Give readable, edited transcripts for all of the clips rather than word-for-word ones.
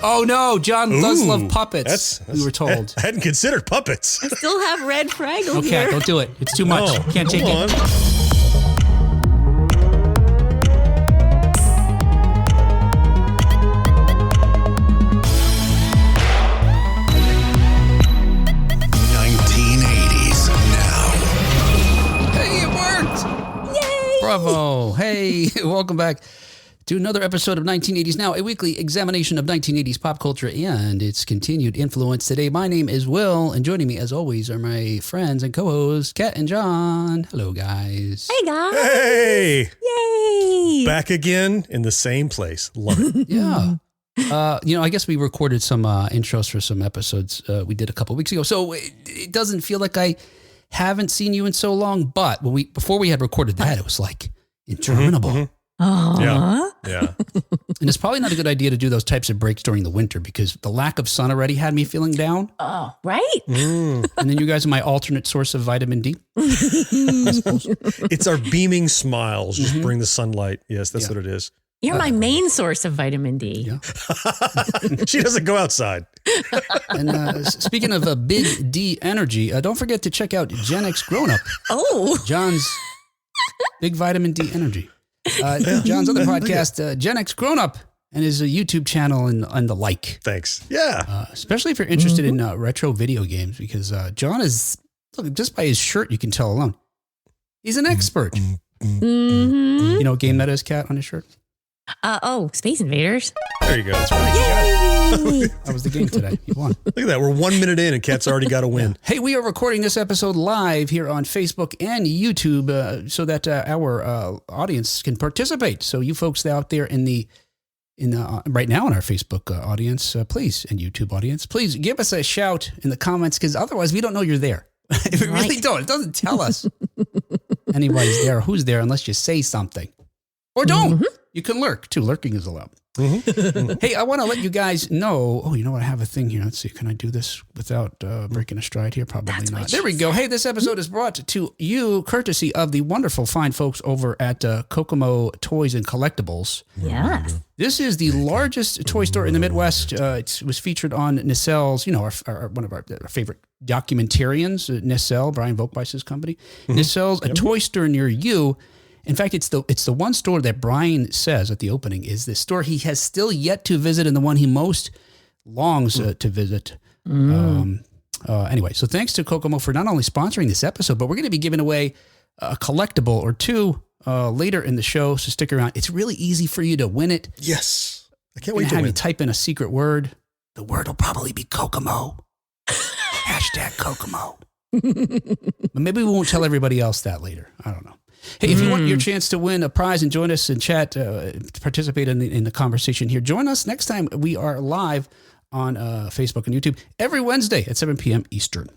Oh, no. John does love puppets, we were told. I hadn't considered puppets. I still have red Fraggle Okay, here. don't do it. It's too much. Can't take it. Bravo. Hey, welcome back to another episode of 1980s Now, a weekly examination of 1980s pop culture and its continued influence. Today, my name is Will, and joining me, as always, are my friends and co-hosts, Kat and John. Hello, guys. Hey, guys. Hey. Yay. Back again in the same place. Love it. Yeah. I guess we recorded some intros for some episodes we did a couple weeks ago, so it doesn't feel like I haven't seen you in so long, but before we had recorded that, it was like interminable. Mm-hmm. Yeah. And it's probably not a good idea to do those types of breaks during the winter because the lack of sun already had me feeling down. Oh, right? And then you guys are my alternate source of vitamin D. It's our beaming smiles. Just bring the sunlight. Yes, that's what it is. You're my main source of vitamin D. Yeah. She doesn't go outside. And speaking of big D energy, don't forget to check out Gen X Grown Up. Oh. John's big vitamin D energy. John's other podcast, Gen X Grown Up, and his YouTube channel and the like. Thanks. Yeah. Especially if you're interested in retro video games, because John is, look, just by his shirt, you can tell alone. He's an expert. Mm-hmm. You know what game that is, Kat, on his shirt? Space Invaders. There you go. That's right. Yay! That was the game today. You won. Look at that. We're 1 minute in and Kat's already got a win. Hey, we are recording this episode live here on Facebook and YouTube so that our audience can participate. So you folks out there in right now in our Facebook audience, please, and YouTube audience, please give us a shout in the comments because otherwise we don't know you're there. We really don't. It doesn't tell us anybody's there or who's there unless you say something. Or don't. Mm-hmm. You can lurk, too. Lurking is allowed. Mm-hmm. Hey, I want to let you guys know. Oh, you know what? I have a thing here. Let's see. Can I do this without breaking a stride here? Probably not. There we go. Hey, this episode is brought to you courtesy of the wonderful fine folks over at Kokomo Toys and Collectibles. Yes. This is the largest toy store in the Midwest. It was featured on Nissel's, one of our favorite documentarians, Nissel, Brian Volkweiss's company. Mm-hmm. Nissel's, a toy store near you. In fact, it's the one store that Brian says at the opening is the store he has still yet to visit and the one he most longs to visit. Anyway, so thanks to Kokomo for not only sponsoring this episode, but we're going to be giving away a collectible or two later in the show, so stick around. It's really easy for you to win it. Yes. I can't wait to have win. You type in a secret word. The word will probably be Kokomo. Hashtag Kokomo. But maybe we won't tell everybody else that later. I don't know. Hey, if you want your chance to win a prize and join us and chat, participate in the conversation here, join us next time. We are live on Facebook and YouTube every Wednesday at 7 p.m. Eastern.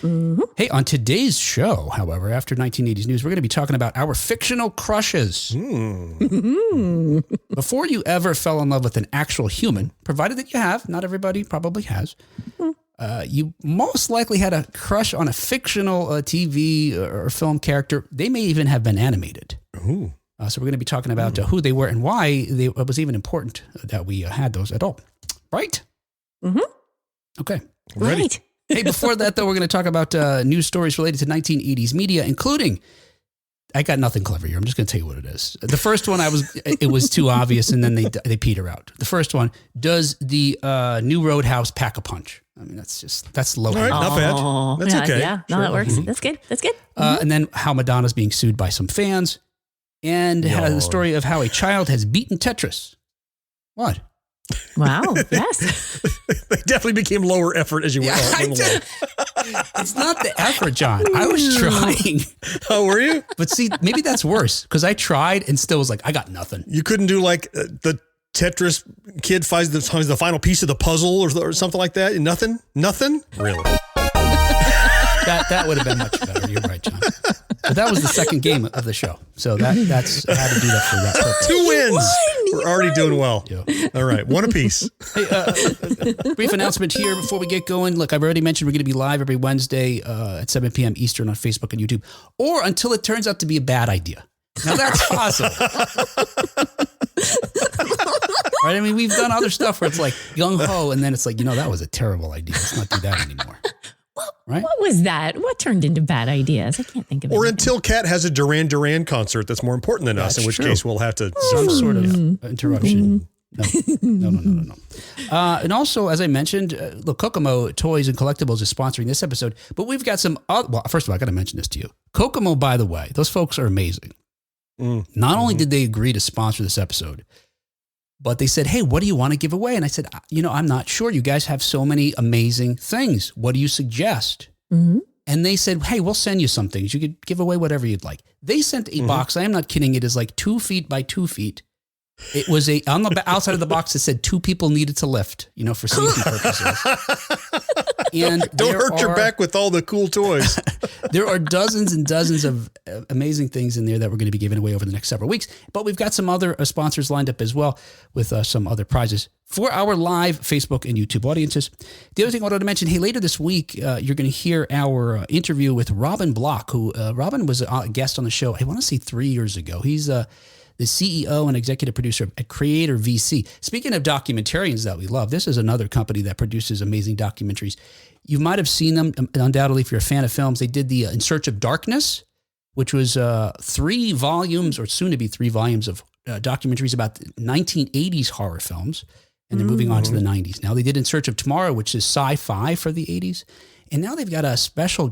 Mm-hmm. Hey, on today's show, however, after 1980s news, we're going to be talking about our fictional crushes. Mm-hmm. Before you ever fell in love with an actual human, provided that you have, not everybody probably has, you most likely had a crush on a fictional TV or film character. They may even have been animated. So we're going to be talking about who they were and why it was even important that we had those at all. Right? Mm-hmm. Okay. Ready. Right. Hey, before that, though, we're going to talk about news stories related to 1980s media, including... I got nothing clever here. I'm just going to tell you what it is. The first one, it was too obvious, and then they peter out. The first one, does the new Roadhouse pack a punch? I mean, that's low. All right, not bad. That's okay. Yeah, no, that works. That's good. That's good. And then how Madonna's being sued by some fans, and the story of how a child has beaten Tetris. What? Wow. Yes. They definitely became lower effort as you went along. It's not the effort, John. I was trying. Oh, were you? But see, maybe that's worse because I tried and still was like, I got nothing. You couldn't do like the Tetris kid finds the final piece of the puzzle or something like that? Nothing? Nothing? Really? That would have been much better. You're right, John. But that was the second game of the show. So that's I had to do that for that purpose. 2 wins. We're already doing well. Yeah. All right. One apiece. Hey, brief announcement here before we get going. Look, I've already mentioned we're going to be live every Wednesday at 7 p.m. Eastern on Facebook and YouTube, or until it turns out to be a bad idea. Now that's possible. Right? right? I mean, we've done other stuff where it's like gung ho, and then it's like, that was a terrible idea. Let's not do that anymore. Right? What was that? What turned into bad ideas? I can't think of it. Or until Kat has a Duran Duran concert that's more important than us, in which case we'll have to some sort of interruption. No. And also, as I mentioned, look, Kokomo Toys and Collectibles is sponsoring this episode, but we've got some other, well, first of all, I got to mention this to you. Kokomo, by the way, those folks are amazing. Not only did they agree to sponsor this episode, but they said, hey, what do you want to give away? And I said, I'm not sure. You guys have so many amazing things. What do you suggest? And they said, hey, we'll send you some things. You could give away whatever you'd like. They sent a box. I am not kidding. It is like 2 feet by 2 feet. It was on the outside of the box that said 2 people needed to lift, for safety purposes. And don't hurt your back with all the cool toys. There are dozens and dozens of amazing things in there that we're going to be giving away over the next several weeks. But we've got some other sponsors lined up as well with some other prizes for our live Facebook and YouTube audiences. The other thing I wanted to mention, hey, later this week, you're going to hear our interview with Robin Block, who Robin was a guest on the show, I want to say 3 years ago. He's the CEO and executive producer at Creator VC. Speaking of documentarians that we love, this is another company that produces amazing documentaries. You might have seen them, undoubtedly, if you're a fan of films. They did the In Search of Darkness, which was 3 volumes, or soon to be 3 volumes of documentaries about 1980s horror films. And they're moving on to the 90s. Now they did In Search of Tomorrow, which is sci-fi for the 80s. And now they've got a special,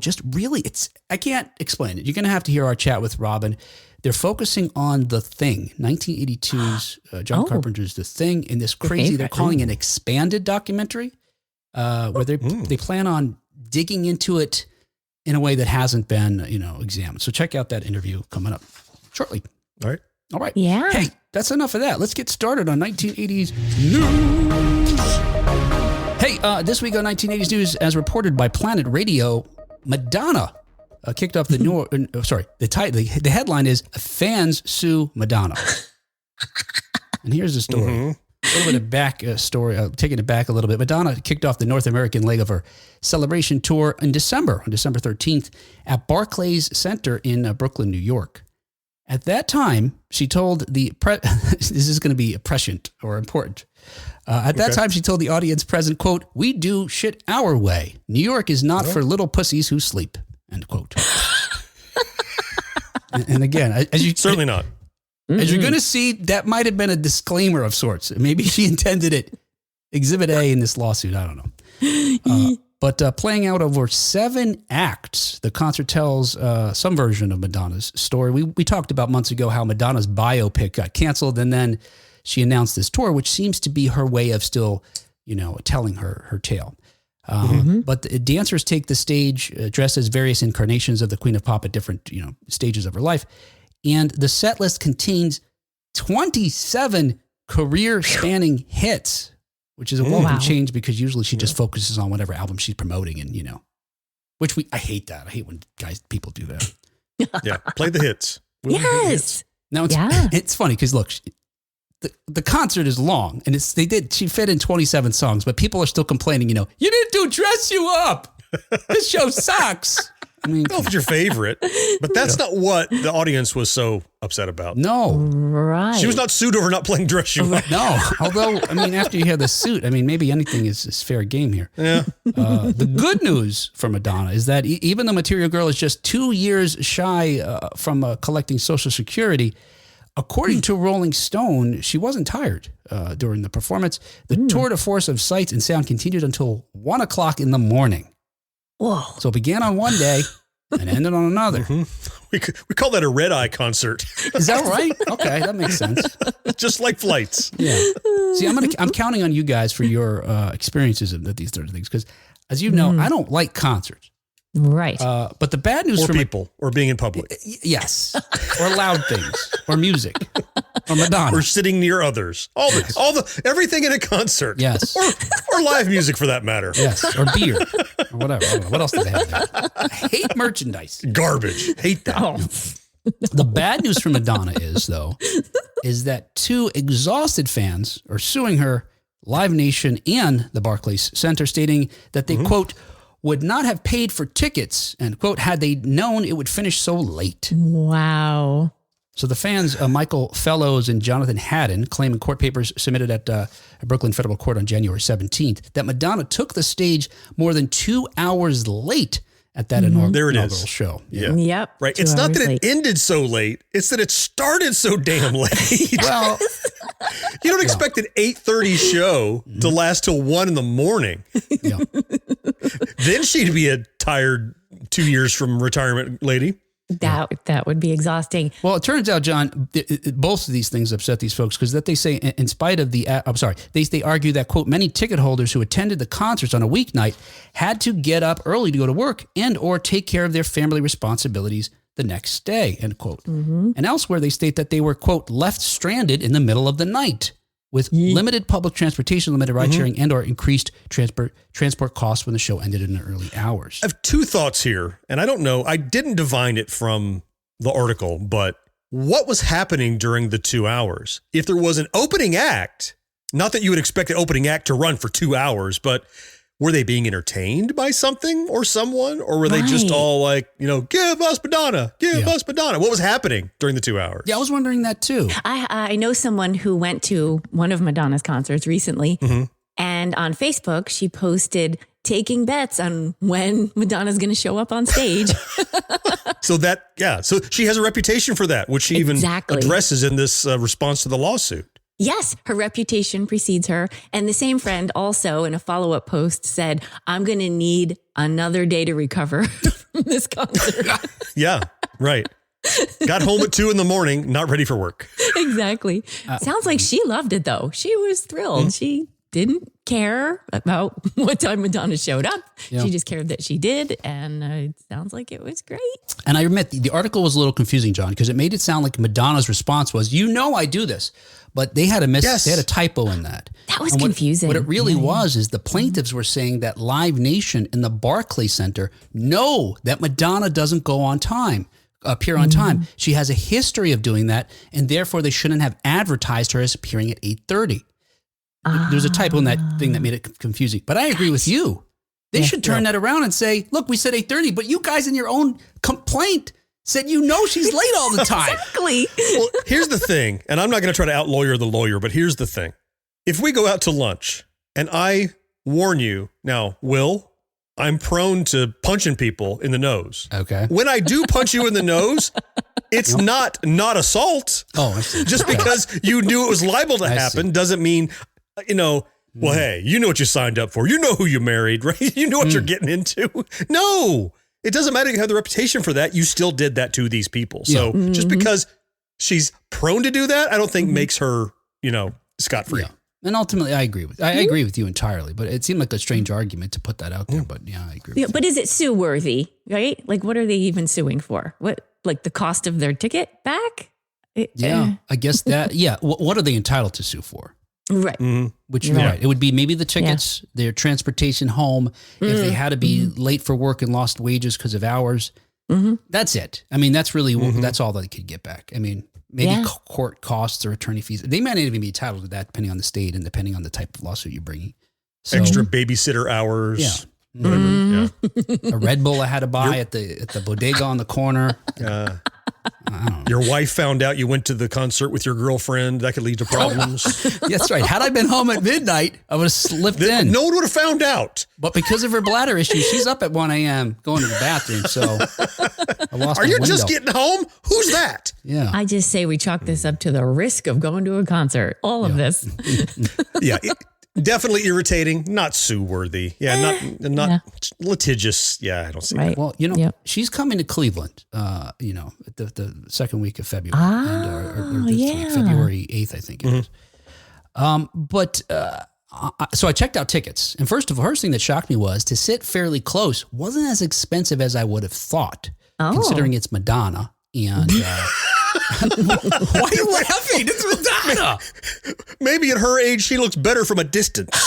I can't explain it. You're going to have to hear our chat with Robin. They're focusing on The Thing, 1982's John Carpenter's The Thing, in this crazy, they're calling an expanded documentary, where they plan on digging into it in a way that hasn't been, examined. So check out that interview coming up shortly. All right. Yeah. Hey, that's enough of that. Let's get started on 1980s news. Hey, this week on 1980s news, as reported by Planet Radio, Madonna kicked off the the headline is Fans Sue Madonna. And here's the story. A little bit of back story, taking it back a little bit. Madonna kicked off the North American leg of her celebration tour in December, on December 13th, at Barclays Center in Brooklyn, New York. At that time, she told this is going to be prescient or important. At that time, she told the audience present, quote, "We do shit our way. New York is not for little pussies who sleep," end quote. and again, as you certainly not. As you're going to see, that might have been a disclaimer of sorts. Maybe she intended it. Exhibit A in this lawsuit. I don't know. But playing out over 7 acts, the concert tells some version of Madonna's story. We talked about months ago how Madonna's biopic got canceled, and then she announced this tour, which seems to be her way of still, telling her tale. But the dancers take the stage dressed as various incarnations of the Queen of Pop at different, stages of her life. And the set list contains 27 career-spanning hits, which is a welcome change because usually she just focuses on whatever album she's promoting and, which I hate that. I hate when people do that. Yeah. Play the hits. Yes. Now it's funny because look, the concert is long and she fit in 27 songs, but people are still complaining, you didn't do Dress You Up. This show sucks. I mean, if it's your favorite, but that's not what the audience was so upset about. No. Right. She was not sued over not playing Dress You Up. No. Although, after you hear the suit, maybe anything is fair game here. Yeah. The good news for Madonna is that even though Material Girl is just 2 years shy from collecting Social Security, according to Rolling Stone, she wasn't tired during the performance. The tour de force of sights and sound continued until 1 o'clock in the morning. Whoa. So it began on one day and ended on another. We call that a red eye concert. Is that right? Okay, that makes sense. Just like flights. Yeah. See, I'm counting on you guys for your experiences of these sort of things because, as you know, I don't like concerts. Right. But the bad news for people or being in public. Yes. Or loud things or music or Madonna. Or sitting near others. Everything in a concert. Yes. Or live music for that matter. Yes. Or beer or whatever. I don't know. What else do they have there? I hate merchandise. Garbage. Hate that. Oh. The bad news for Madonna is that 2 exhausted fans are suing her, Live Nation and the Barclays Center, stating that they, quote, would not have paid for tickets, end quote, had they known it would finish so late. Wow. So the fans, Michael Fellows and Jonathan Haddon, claim in court papers submitted at a Brooklyn federal court on January 17th that Madonna took the stage more than 2 hours late at that inaugural show. Yeah. Yep. Right. It's not that it ended so late. It's that it started so damn late. Well, you don't expect an 8:30 show to last till 1 a.m. yeah. Then she'd be a tired 2 years from retirement lady. That would be exhausting. Well, it turns out, John, both of these things upset these folks because that they say, in spite of the, they argue that, quote, many ticket holders who attended the concerts on a weeknight had to get up early to go to work and or take care of their family responsibilities the next day, end quote. And elsewhere, they state that they were, quote, left stranded in the middle of the night with limited public transportation, limited ride sharing, and or increased transport costs when the show ended in the early hours. I have two thoughts here, and I don't know. I didn't divine it from the article, but what was happening during the 2 hours? If there was an opening act, not that you would expect an opening act to run for 2 hours, but were they being entertained by something or someone? Or were they just all like, give us Madonna, give us Madonna? What was happening during the 2 hours? Yeah, I was wondering that too. I know someone who went to one of Madonna's concerts recently, and on Facebook, she posted taking bets on when Madonna's going to show up on stage. So she has a reputation for that, which she even addresses in this response to the lawsuit. Yes, her reputation precedes her. And the same friend also in a follow-up post said, I'm going to need another day to recover from this concert. Yeah, right. Got home at 2 a.m, not ready for work. Exactly. Sounds like she loved it, though. She was thrilled. She didn't care about what time Madonna showed up. Yeah. She just cared that she did. And it sounds like it was great. And I admit the article was a little confusing, John, because it made it sound like Madonna's response was, I do this. But they had they had a typo in that. That was confusing. What it really was is the plaintiffs were saying that Live Nation and the Barclays Center know that Madonna doesn't go on time, appear on time. She has a history of doing that, and therefore they shouldn't have advertised her as appearing at 8:30. There's a typo in that thing that made it confusing. But I agree with you. They should turn that around and say, look, we said 8:30, but you guys in your own complaint said she's late all the time. Exactly. Well, here's the thing, and I'm not going to try to out-lawyer the lawyer, but here's the thing. If we go out to lunch and I warn you, now, Will, I'm prone to punching people in the nose. Okay. When I do punch you in the nose, it's not assault. Oh, I see. Just because you knew it was liable to happen doesn't mean, well, hey, you know what you signed up for. You know who you married, right? You know what you're getting into. No. It doesn't matter if you have the reputation for that. You still did that to these people. So just because she's prone to do that, I don't think makes her, scot-free. Yeah. And ultimately, I agree with you entirely. But it seemed like a strange argument to put that out there. But yeah, I agree. Yeah, but is it sue worthy? Right? Like, what are they even suing for? What, like the cost of their ticket back? I guess that. Yeah. What are they entitled to sue for? Right. Which right. It would be maybe the tickets, their transportation home, if they had to be late for work and lost wages because of hours. That's it. I mean, that's really that's all they could get back. I mean, maybe court costs or attorney fees. They might not even be entitled to that depending on the state and depending on the type of lawsuit you're bringing. So, extra babysitter hours. Yeah. Whatever. A Red Bull I had to buy at the bodega on the corner. Your wife found out you went to the concert with your girlfriend. That could lead to problems. That's right. Had I been home at midnight, I would have slipped in. No one would have found out. But because of her bladder issue, she's up at 1 a.m. going to the bathroom. So I lost Are you just getting home? Who's that? Yeah. I just say we chalk this up to the risk of going to a concert. All of this. Definitely irritating, not sue-worthy. Yeah, not litigious. Yeah, I don't see that. Well, she's coming to Cleveland, at the second week of February. Or this week, February 8th, I think it is. So I checked out tickets. And first thing that shocked me was to sit fairly close wasn't as expensive as I would have thought, considering it's Madonna. And why are you laughing? It's Madonna. Maybe at her age, she looks better from a distance.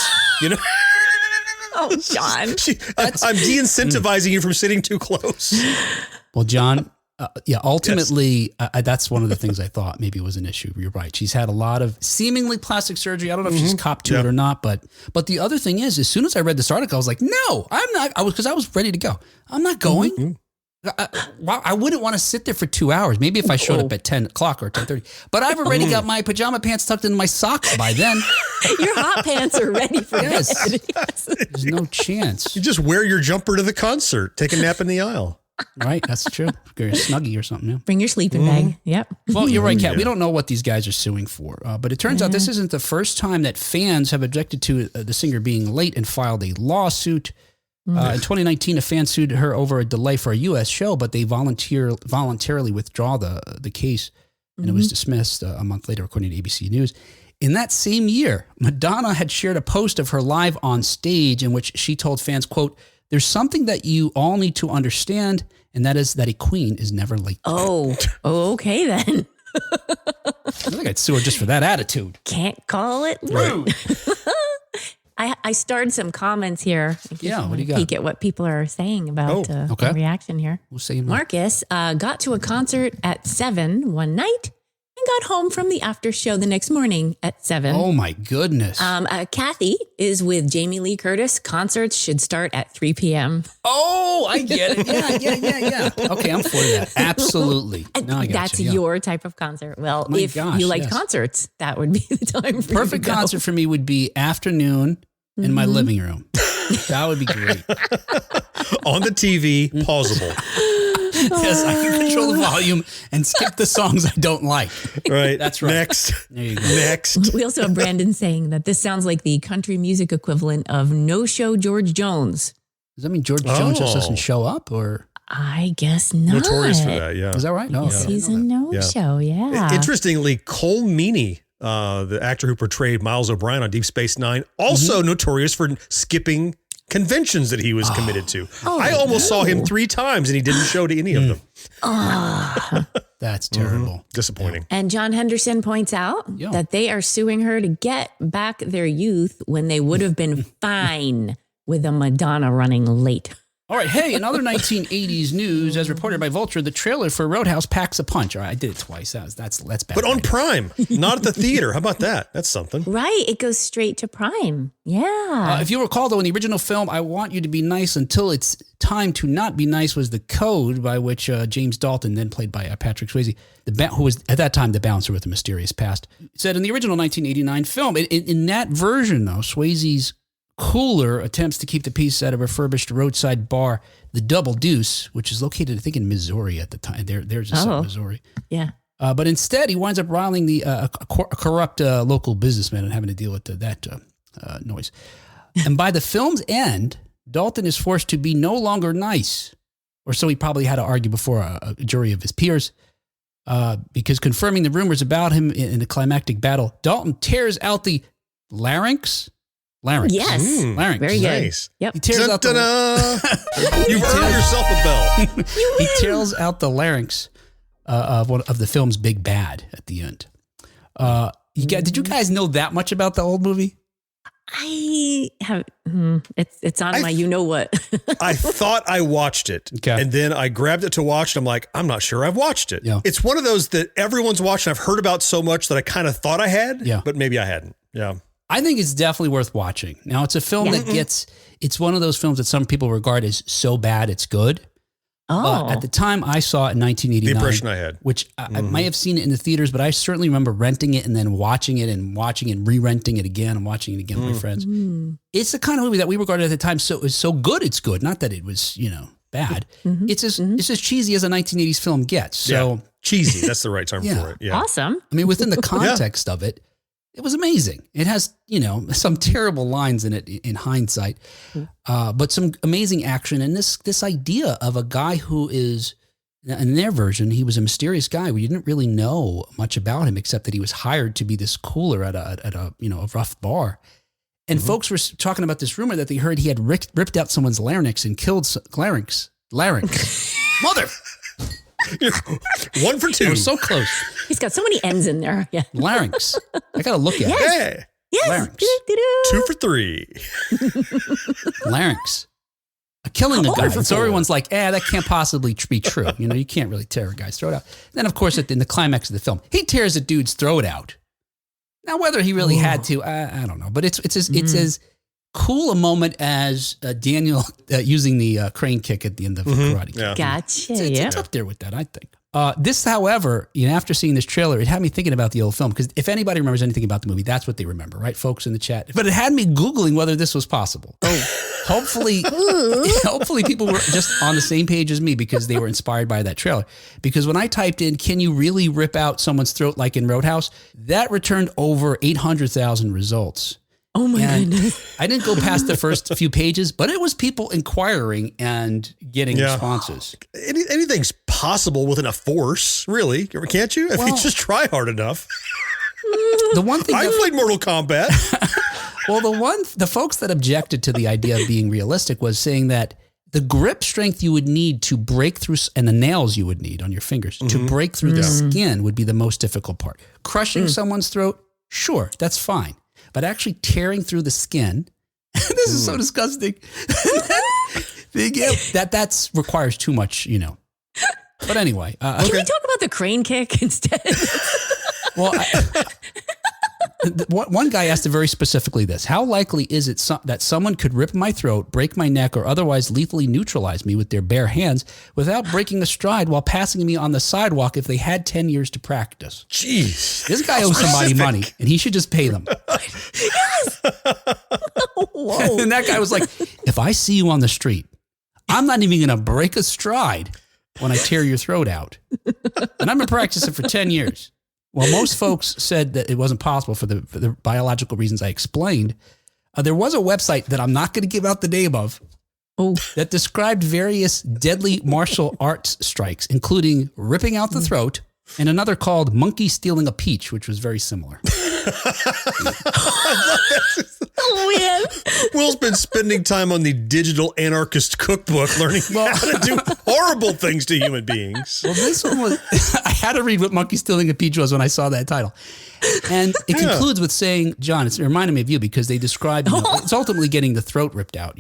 Oh, John. I'm de-incentivizing you from sitting too close. Well, John, ultimately, that's one of the things I thought maybe was an issue. You're right. She's had a lot of seemingly plastic surgery. I don't know if she's copped to it or not, but the other thing is, as soon as I read this article, I was like, no, I'm not. Because I was ready to go. I'm not going. I wouldn't want to sit there for 2 hours. Maybe if I showed up at 10 o'clock or 10:30. But I've already got my pajama pants tucked in my socks by then. Your hot pants are ready for Yes. bed. Yes. There's no chance. You just wear your jumper to the concert, take a nap in the aisle. Right, that's true. Get a Snuggie or something. Yeah. Bring your sleeping bag. Yep. Well, you're right, Kat. We don't know what these guys are suing for. But it turns out this isn't the first time that fans have objected to the singer being late and filed a lawsuit. In 2019, a fan sued her over a delay for a U.S. show, but they voluntarily withdraw the case, and it was dismissed a month later, according to ABC News. In that same year, Madonna had shared a post of her live on stage in which she told fans, quote, "There's something that you all need to understand, and that is that a queen is never late." Oh, okay then. I think I'd sue her just for that attitude. Can't call it rude. I starred some comments here. Yeah, what do you got? Peek at what people are saying about okay. the reaction here. Who's saying what? Marcus got to a concert at 7 one night and got home from the after show the next morning at 7. Oh my goodness. Kathy is with Jamie Lee Curtis. Concerts should start at 3 p.m. Oh, I get it. Yeah. Okay, I'm for that. Absolutely. No, I got That's you. Yeah. your type of concert. Well, My if gosh, you like yes. concerts, that would be the time for Perfect you to go. concert for me would be afternoon in my living room. That would be great. On the TV, pausable. Because I can control the volume and skip the songs I don't like. Right. That's right. Next. There you go. Next. We also have Brandon saying that this sounds like the country music equivalent of No Show George Jones. Does that mean George Jones just doesn't show up, or I guess not. Notorious for that, yeah. is that right? No, Yes, he's a no-show, yeah. Interestingly, Cole Meany, the actor who portrayed Miles O'Brien on Deep Space Nine, also notorious for skipping conventions that he was committed to. I almost saw him 3 times and he didn't show to any of them. That's terrible. Disappointing. And John Henderson points out that they are suing her to get back their youth when they would have been fine with a Madonna running late. All right. Hey, in other 1980s news, as reported by Vulture, the trailer for Roadhouse packs a punch. All right, I did it twice. That's bad. But on Prime, not at the theater. How about that? That's something. Right. It goes straight to Prime. Yeah. If you recall, though, in the original film, I Want You to Be Nice Until It's Time to Not Be Nice was the code by which James Dalton, then played by Patrick Swayze, who was at that time the bouncer with a mysterious past, said in the original 1989 film. In that version, though, Swayze's cooler attempts to keep the peace at a refurbished roadside bar, the Double Deuce, which is located, I think, in Missouri at the time. There's just in Missouri. Yeah. But instead, he winds up riling a corrupt local businessman and having to deal with that noise. And by the film's end, Dalton is forced to be no longer nice, or so he probably had to argue before a jury of his peers, because confirming the rumors about him in the climactic battle, Dalton tears out the larynx. Yes. Larynx. Very good. Nice. Yep. He tears out You've earned yourself a bell. he tears out the larynx of one of the film's big bad at the end. Did you guys know that much about the old movie? I have, it's on my you know what. I thought I watched it. Okay. And then I grabbed it to watch. And I'm like, I'm not sure I've watched it. Yeah. It's one of those that everyone's watched and I've heard about so much that I kind of thought I had, but maybe I hadn't. Yeah. I think it's definitely worth watching. Now, it's a film that it's one of those films that some people regard as so bad it's good. Oh. At the time I saw it in 1989. The impression I had. Which I might have seen it in the theaters, but I certainly remember renting it and then watching it and re-renting it again and watching it again with my friends. It's the kind of movie that we regarded at the time it's so good it's good. Not that it was, bad. It's as cheesy as a 1980s film gets. So cheesy, that's the right term for it. Yeah. Awesome. I mean, within the context of it, it was amazing. It has, some terrible lines in it in hindsight, but some amazing action. And this idea of a guy who is, in their version, he was a mysterious guy. We didn't really know much about him except that he was hired to be this cooler at a rough bar. And folks were talking about this rumor that they heard he had ripped out someone's larynx and killed larynx. Mother. You're 1 for 2. I was so close. He's got so many N's in there. Yeah. Larynx. I got to look at it. Hey. Yes. Larynx. 2 for 3. Larynx. Killing a guy. So everyone's like, that can't possibly be true. You can't really tear a guy's throat out. Then, of course, in the climax of the film, he tears a dude's throat out. Now, whether he really had to, I don't know. But it's as cool a moment as Daniel using the crane kick at the end of Karate Kid. Yeah. Gotcha. It's up there with that, I think. This, however, after seeing this trailer, it had me thinking about the old film, because if anybody remembers anything about the movie, that's what they remember, right, folks in the chat? But it had me Googling whether this was possible. Hopefully people were just on the same page as me because they were inspired by that trailer. Because when I typed in, can you really rip out someone's throat like in Roadhouse? That returned over 800,000 results. Oh my goodness. I didn't go past the first few pages, but it was people inquiring and getting responses. Anything's possible with enough force, really. Can't you? If you just try hard enough. The one thing I played Mortal Kombat. Well, the folks that objected to the idea of being realistic was saying that the grip strength you would need to break through, and the nails you would need on your fingers to break through the skin would be the most difficult part. Crushing someone's throat, sure, that's fine. But actually tearing through the skin, this is so disgusting. That requires too much, But anyway. Can we talk about the crane kick instead? Well, one guy asked very specifically this: how likely is it that someone could rip my throat, break my neck, or otherwise lethally neutralize me with their bare hands without breaking a stride while passing me on the sidewalk if they had 10 years to practice? Jeez. This guy owes somebody money, and he should just pay them. Yes. Whoa. And that guy was like, if I see you on the street, I'm not even going to break a stride when I tear your throat out. And I've been practicing for 10 years. Well, most folks said that it wasn't possible for the biological reasons I explained. There was a website that I'm not going to give out the name of that described various deadly martial arts strikes, including ripping out the throat, and another called Monkey Stealing a Peach, which was very similar. Oh, man. Will's been spending time on the digital anarchist cookbook learning how to do horrible things to human beings. Well, this one was, I had to read what Monkey Stealing a Peach was when I saw that title. And it concludes with saying, John, it reminded me of you because they describe, it's ultimately getting the throat ripped out,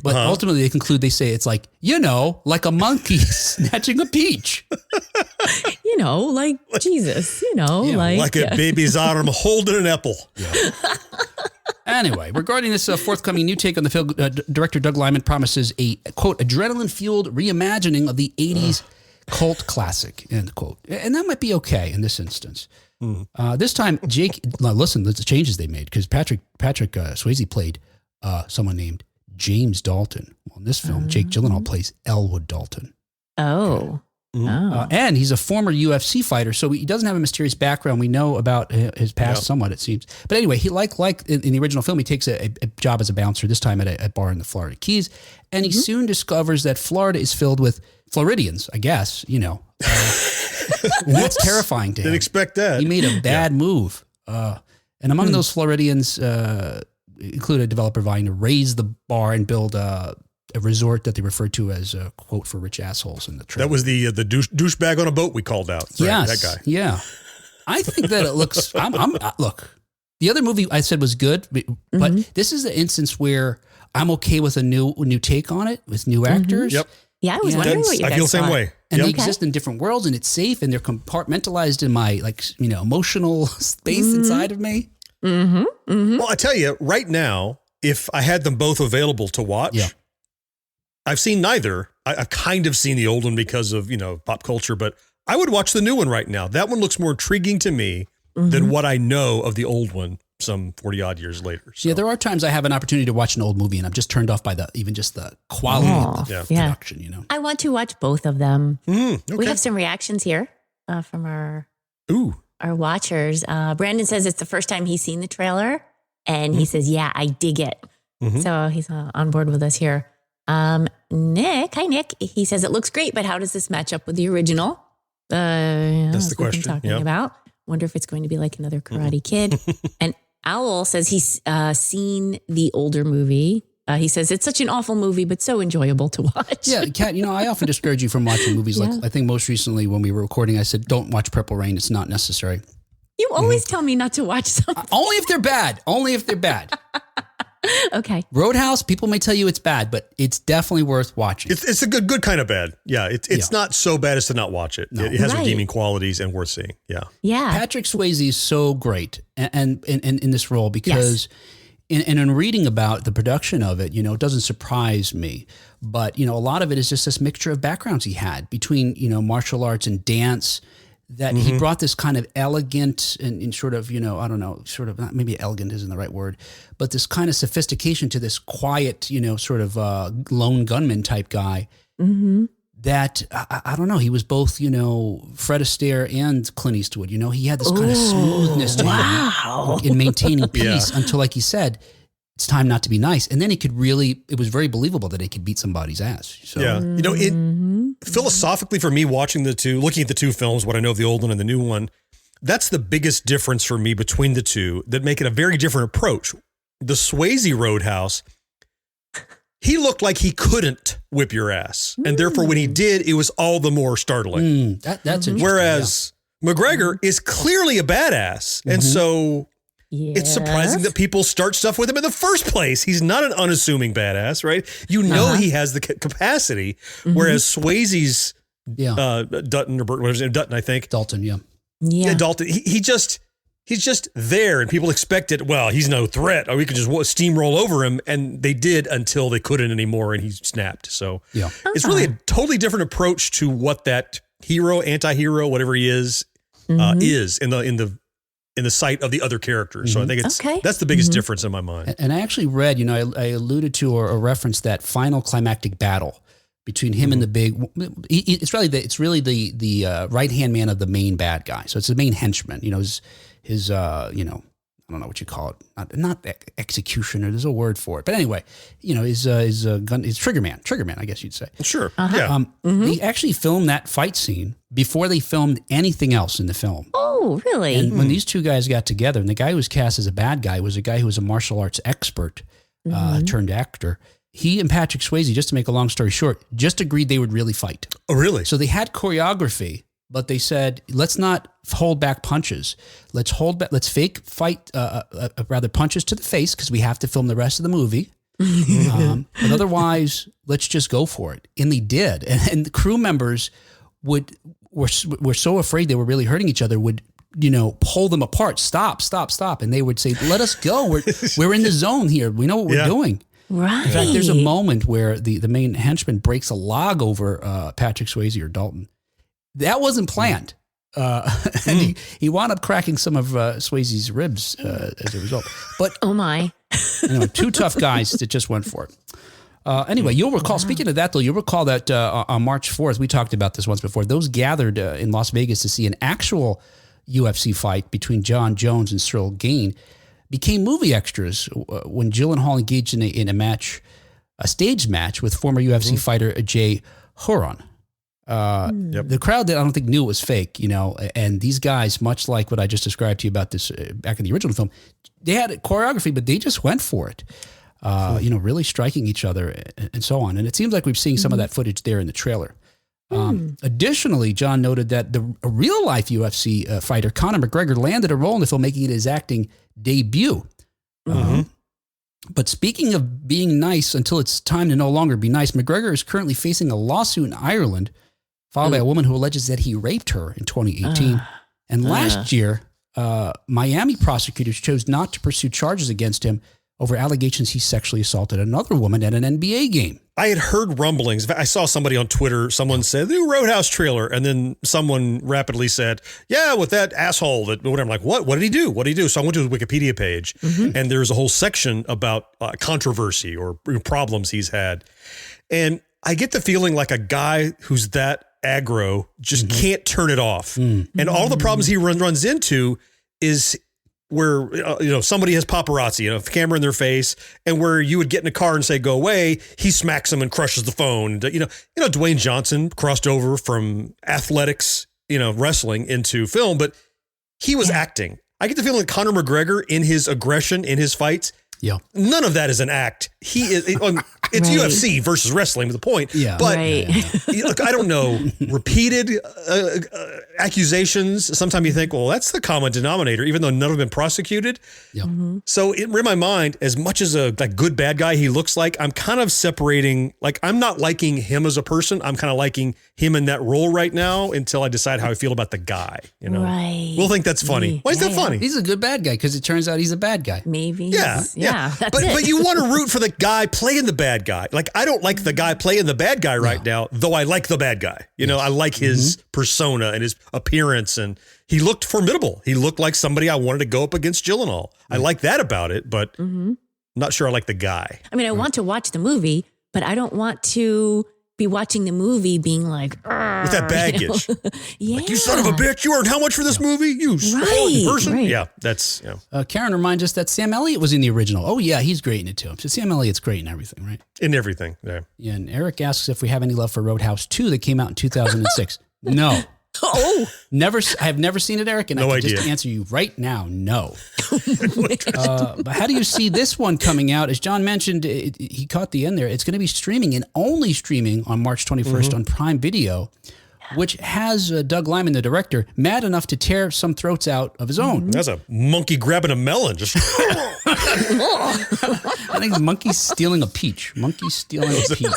But ultimately they say it's like, like a monkey snatching a peach. Like Jesus, like a baby's arm holding an apple. Yeah. Anyway, regarding this forthcoming new take on the film, director Doug Liman promises a, quote, adrenaline-fueled reimagining of the 80s cult classic, end quote. And that might be okay in this instance. This time, listen, the changes they made, because Patrick Swayze played someone named James Dalton. Well, in this film, Jake Gyllenhaal plays Elwood Dalton. Oh. And he's a former UFC fighter, so he doesn't have a mysterious background. We know about his past somewhat, it seems. But anyway, he like in the original film, he takes a job as a bouncer, this time at a bar in the Florida Keys, and he soon discovers that Florida is filled with Floridians, I guess, and that's terrifying to him. Didn't expect that. He made a bad move. And among those Floridians include a developer vying to raise the bar and build a resort that they referred to as a quote for rich assholes in the trailer. That was the douchebag on a boat we called out. Right? Yes, that guy. Yeah, I think that it looks. Look. The other movie I said was good, but this is the instance where I'm okay with a new take on it with new actors. Yep. Yeah, I was wondering what you guys I feel the same thought. way. And they exist in different worlds, and it's safe, and they're compartmentalized in my emotional space inside of me. Well, I tell you right now, if I had them both available to watch, I've seen neither. I've kind of seen the old one because of, pop culture, but I would watch the new one right now. That one looks more intriguing to me than what I know of the old one some 40 odd years later. So. Yeah, there are times I have an opportunity to watch an old movie and I'm just turned off by even just the quality of the production, I want to watch both of them. Okay. We have some reactions here from our watchers. Brandon says it's the first time he's seen the trailer and he says, yeah, I dig it. So he's on board with us here. Nick, hi Nick. He says it looks great, but how does this match up with the original? That's the question. Talking about. Wonder if it's going to be like another Karate Kid. And Owl says he's seen the older movie. He says it's such an awful movie, but so enjoyable to watch. Yeah, Kat, I often discourage you from watching movies. Like I think most recently when we were recording, I said, don't watch Purple Rain. It's not necessary. You always tell me not to watch something. Only if they're bad. Only if they're bad. Okay. Roadhouse, people may tell you it's bad, but it's definitely worth watching. It's a good kind of bad. Yeah, it's not so bad as to not watch it. No. It has redeeming qualities and worth seeing. Yeah. Yeah. Patrick Swayze is so great and in this role because And in reading about the production of it, it doesn't surprise me. But, a lot of it is just this mixture of backgrounds he had between, martial arts and dance, that he brought this kind of elegant and sort of, I don't know, sort of, not, maybe elegant isn't the right word, but this kind of sophistication to this quiet, sort of lone gunman type guy. Mm-hmm. That, I don't know, he was both, Fred Astaire and Clint Eastwood. He had this kind of smoothness to him in maintaining peace until, like he said, it's time not to be nice. And then it was very believable that he could beat somebody's ass. So. Yeah. Philosophically for me, looking at the two films, what I know of the old one and the new one, that's the biggest difference for me between the two that make it a very different approach. The Swayze Roadhouse, he looked like he couldn't whip your ass. And therefore, when he did, it was all the more startling. That's interesting. Whereas McGregor is clearly a badass. And so it's surprising that people start stuff with him in the first place. He's not an unassuming badass, right? He has the capacity. Whereas Swayze's Dutton, or whatever his name, Dutton, I think. Dalton, Yeah, Dalton. He's just there, and people expect it. Well, he's no threat, or we could just steamroll over him, and they did until they couldn't anymore, and he snapped. So it's really a totally different approach to what that hero, anti-hero, whatever he is in the sight of the other characters. So I think that's the biggest difference in my mind. And I actually read, I alluded to or referenced that final climactic battle between him and the big. It's really the right hand man of the main bad guy. So it's the main henchman. His I don't know what you call it, not executioner. There's a word for it, but anyway, his trigger man, I guess you'd say. Sure. They actually filmed that fight scene before they filmed anything else in the film. Oh, really? And when these two guys got together, and the guy who was cast as a bad guy was a guy who was a martial arts expert turned actor. He and Patrick Swayze, just to make a long story short, just agreed they would really fight. Oh, really? So they had choreography. But they said, let's not hold back punches. Let's fake fight, rather punches to the face, because we have to film the rest of the movie. But otherwise, let's just go for it. And they did. And the crew members were so afraid they were really hurting each other, would pull them apart. Stop. And they would say, let us go. We're in the zone here. We know what we're doing. Right. In fact, there's a moment where the main henchman breaks a log over Patrick Swayze or Dalton. That wasn't planned. And he wound up cracking some of Swayze's ribs as a result. But oh my! Anyway, two tough guys that just went for it. Anyway, you'll recall. Speaking of that, though, you'll recall that on March 4th, we talked about this once before. Those gathered in Las Vegas to see an actual UFC fight between John Jones and Cyril Gane became movie extras when Gyllenhaal engaged in a match, a staged match with former UFC fighter Jay Huron. The crowd that I don't think knew it was fake, and these guys, much like what I just described to you about this back in the original film, they had choreography, but they just went for it, really striking each other and so on. And it seems like we're seeing some of that footage there in the trailer. Additionally, John noted that a real life UFC fighter, Conor McGregor, landed a role in the film, making it his acting debut. But speaking of being nice until it's time to no longer be nice, McGregor is currently facing a lawsuit in Ireland filed by a woman who alleges that he raped her in 2018. And last year, Miami prosecutors chose not to pursue charges against him over allegations he sexually assaulted another woman at an NBA game. I had heard rumblings. I saw somebody on Twitter, someone said, the new Roadhouse trailer. And then someone rapidly said, yeah, with that asshole, that whatever. I'm like, what? What did he do? What did he do? So I went to his Wikipedia page, and there's a whole section about controversy or problems he's had. And I get the feeling like a guy who's that aggro just can't turn it off. And all the problems he runs into is where, somebody has paparazzi, a camera in their face, and where you would get in a car and say, go away, he smacks them and crushes the phone. Dwayne Johnson crossed over from athletics, wrestling into film, but he was acting. I get the feeling that Conor McGregor, in his aggression, in his fights, none of that is an act. He is. It's UFC versus wrestling with the point. But look, I don't know. Repeated accusations. Sometimes you think, well, that's the common denominator, even though none of them been prosecuted. So in my mind, as much as a good bad guy he looks like, I'm kind of separating. Like, I'm not liking him as a person. I'm kind of liking him in that role right now until I decide how I feel about the guy. We'll think that's funny. Why is that funny? He's a good bad guy because it turns out he's a bad guy. Maybe. Yeah. Yeah, that's it. But you want to root for the guy playing the bad guy. Like, I don't like the guy playing the bad guy right now, though I like the bad guy. You know, I like his persona and his appearance, and he looked formidable. He looked like somebody I wanted to go up against Gyllenhaal. I like that about it, but not sure I like the guy. I mean, I want to watch the movie, but I don't want to be watching the movie being like, with that baggage. Yeah. Like, you son of a bitch, you earned how much for this movie? You spoiled person. Right. Yeah, that's, Karen reminds us that Sam Elliott was in the original. Oh, yeah, he's great in it too. So Sam Elliott's great in everything, right? in everything. Yeah. Yeah, and Eric asks if we have any love for Roadhouse 2 that came out in 2006. No. Oh, I have never seen it, Eric, and No I can idea. just answer you right now, no. But how do you see this one coming out? As John mentioned, he caught the end there. It's going to be streaming and only streaming on March 21st on Prime Video, which has Doug Liman, the director, mad enough to tear some throats out of his own. That's a monkey grabbing a melon. Just I think monkey stealing a peach. Monkey stealing a peach.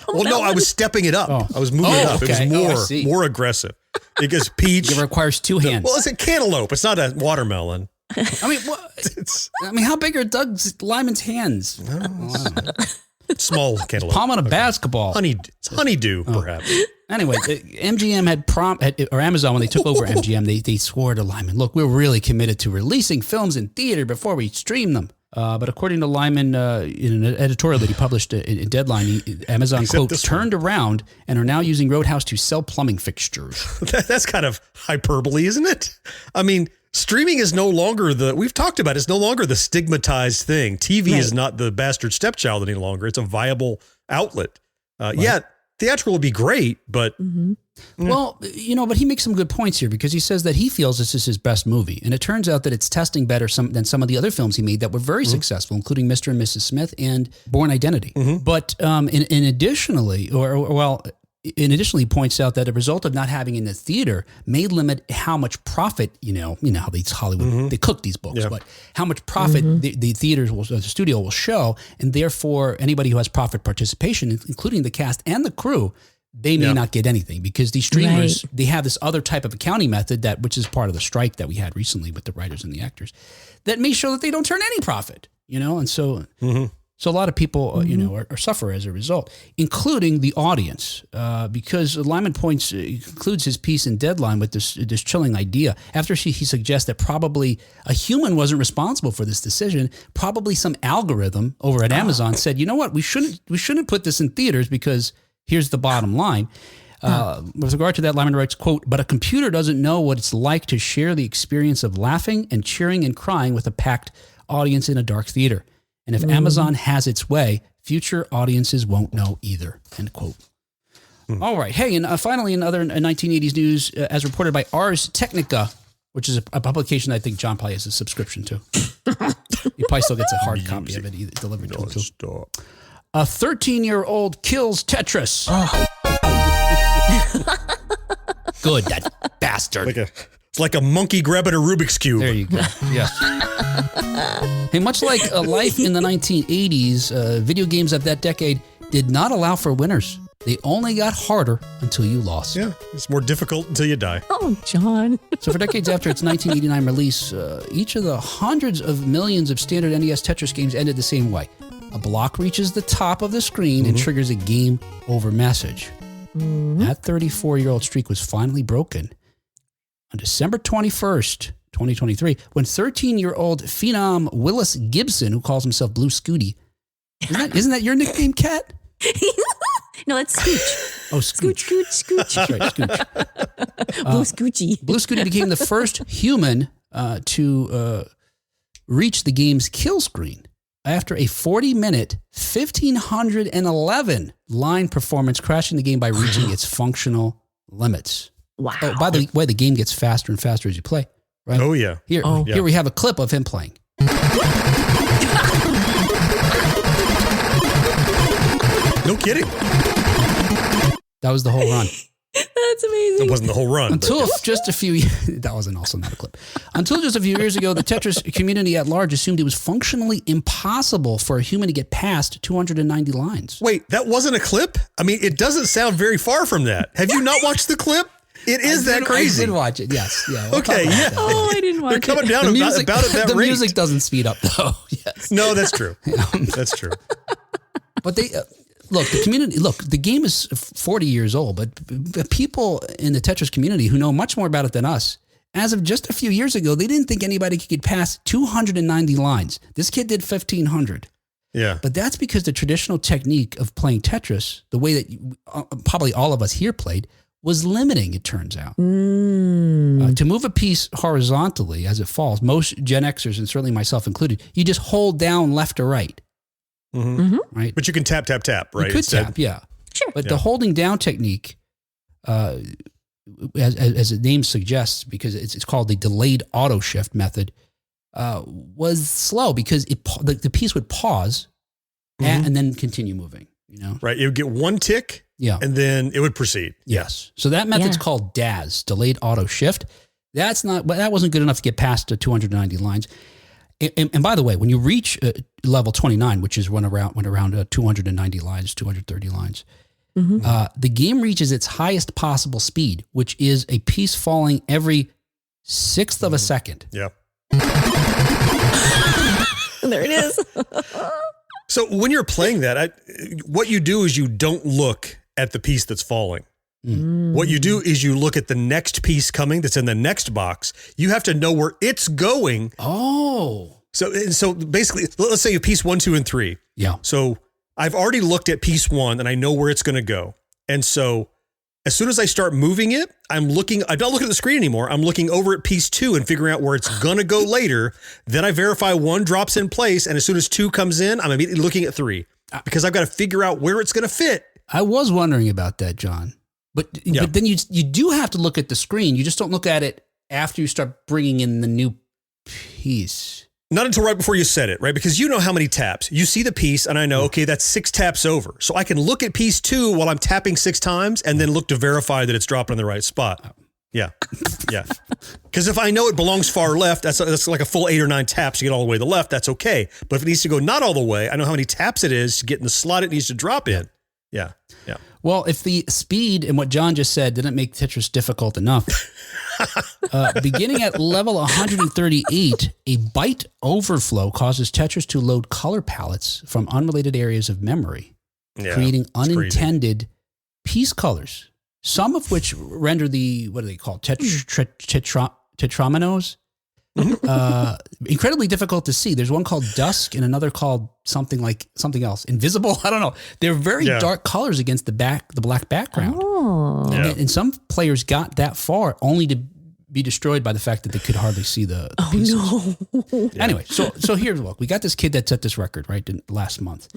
well, no, I was stepping it up. Oh. I was moving it up. Okay. It I was see. more aggressive because peach. It requires two hands. Well, it's a cantaloupe. It's not a watermelon. I mean, how big are Doug Liman's hands? Small cantaloupe. Palm on a basketball. Honeydew, perhaps. Anyway, MGM or Amazon, when they took over MGM, they swore to Lyman, look, we're really committed to releasing films in theater before we stream them. But according to Lyman, in an editorial that he published in Deadline, Amazon, quote, turned around and are now using Roadhouse to sell plumbing fixtures. That's kind of hyperbole, isn't it? I mean, streaming is no longer we've talked about it's no longer the stigmatized thing. TV is not the bastard stepchild any longer. It's a viable outlet. Yeah, theatrical would be great, but... Well, but he makes some good points here because he says that he feels this is his best movie. And it turns out that it's testing better than some of the other films he made that were very successful, including Mr. and Mrs. Smith and Born Identity. But additionally, he points out that a result of not having in the theater may limit how much profit, how these Hollywood, they cook these books, but how much profit the theaters the studio will show. And therefore, anybody who has profit participation, including the cast and the crew, they may not get anything because these streamers, they have this other type of accounting method which is part of the strike that we had recently with the writers and the actors that may show that they don't turn any profit, and so... So a lot of people, are suffer as a result, including the audience, because Lyman concludes his piece in Deadline with this chilling idea. After he suggests that probably a human wasn't responsible for this decision, probably some algorithm over at Amazon said, you know what, we shouldn't put this in theaters because here's the bottom line. With regard to that, Lyman writes, quote, but a computer doesn't know what it's like to share the experience of laughing and cheering and crying with a packed audience in a dark theater. And if Amazon has its way, future audiences won't know either, end quote. All right. Hey, and finally, in other 1980s news, as reported by Ars Technica, which is a publication I think John probably has a subscription to. He probably still gets a hard copy of it delivered to him. Stop. A 13-year-old kills Tetris. Good, that bastard. It's like a monkey grabbing a Rubik's Cube. There you go. Yes. Hey, much like life in the 1980s, video games of that decade did not allow for winners. They only got harder until you lost. Yeah, it's more difficult until you die. Oh, John. So for decades after its 1989 release, each of the hundreds of millions of standard NES Tetris games ended the same way. A block reaches the top of the screen and triggers a game over message. That 34-year-old streak was finally broken on December 21st, 2023, when 13-year-old phenom Willis Gibson, who calls himself Blue Scooty, isn't that your nickname, Kat? No, it's Scooch. Oh, Scooch. Scooch. That's right, Scooch. Blue Scoochie. Blue Scooty became the first human to reach the game's kill screen after a 40-minute, 1,511 line performance, crashing the game by reaching its functional limits. Wow. Oh, by the way, the game gets faster and faster as you play, right? Oh, yeah. Here we have a clip of him playing. No kidding. That was the whole run. That's amazing. It wasn't the whole run. Until just a few that wasn't also not a clip. Until just a few years ago, the Tetris community at large assumed it was functionally impossible for a human to get past 290 lines. Wait, that wasn't a clip? I mean, it doesn't sound very far from that. Have you not watched the clip? It is that crazy. I did watch it. Yes. Yeah. Okay. Yeah. Oh, I didn't watch They're coming it. down about at that the rate. music doesn't speed up though. Yes. No, that's true. That's true. But they look, the community. Look, the game is 40 years old, but the people in the Tetris community who know much more about it than us, as of just a few years ago, they didn't think anybody could get past 290 lines. This kid did 1,500. Yeah. But that's because the traditional technique of playing Tetris, the way that probably all of us here played, was limiting, it turns out. To move a piece horizontally as it falls, most Gen Xers, and certainly myself included, you just hold down left or right. Right? But you can tap, right? You could tap, yeah. Sure. But the holding down technique, as the name suggests, because it's called the delayed auto shift method, was slow because the piece would pause and then continue moving. You know, right? It would get one tick, and then it would proceed. Yes. So that method's called DAS, delayed auto shift. That wasn't good enough to get past the 290 lines. And by the way, when you reach level 29, which is went around 290 lines, 230 lines, the game reaches its highest possible speed, which is a piece falling every 1/6 of a second. Yeah. There it is. So when you're playing that, what you do is you don't look at the piece that's falling. What you do is you look at the next piece coming that's in the next box. You have to know where it's going. Oh. So basically, let's say you piece 1, 2, and 3. Yeah. So I've already looked at piece 1 and I know where it's going to go. And so as soon as I start moving it, I'm not looking at the screen anymore. I'm looking over at piece 2 and figuring out where it's going to go later. Then I verify 1 drops in place. And as soon as 2 comes in, I'm immediately looking at 3 because I've got to figure out where it's going to fit. I was wondering about that, John. But then you do have to look at the screen. You just don't look at it after you start bringing in the new piece. Not until right before you set it, right? Because you know how many taps. You see the piece and I know, okay, that's 6 taps over. So I can look at piece 2 while I'm tapping 6 times and then look to verify that it's dropping in the right spot. Yeah. Yeah. Because if I know it belongs far left, that's like a full 8 or 9 taps to get all the way to the left. That's okay. But if it needs to go not all the way, I know how many taps it is to get in the slot it needs to drop in. Yeah. Yeah. Well, if the speed and what John just said didn't make Tetris difficult enough, beginning at level 138, a byte overflow causes Tetris to load color palettes from unrelated areas of memory, creating unintended piece colors, some of which render the, what do they call, tetrominoes? Incredibly difficult to see. There's one called dusk and another called something else. Invisible. I don't know. They're very dark colors against the black background. Oh. And some players got that far only to be destroyed by the fact that they could hardly see the pieces. No. Anyway, so here's look. We got this kid that set this record right last month.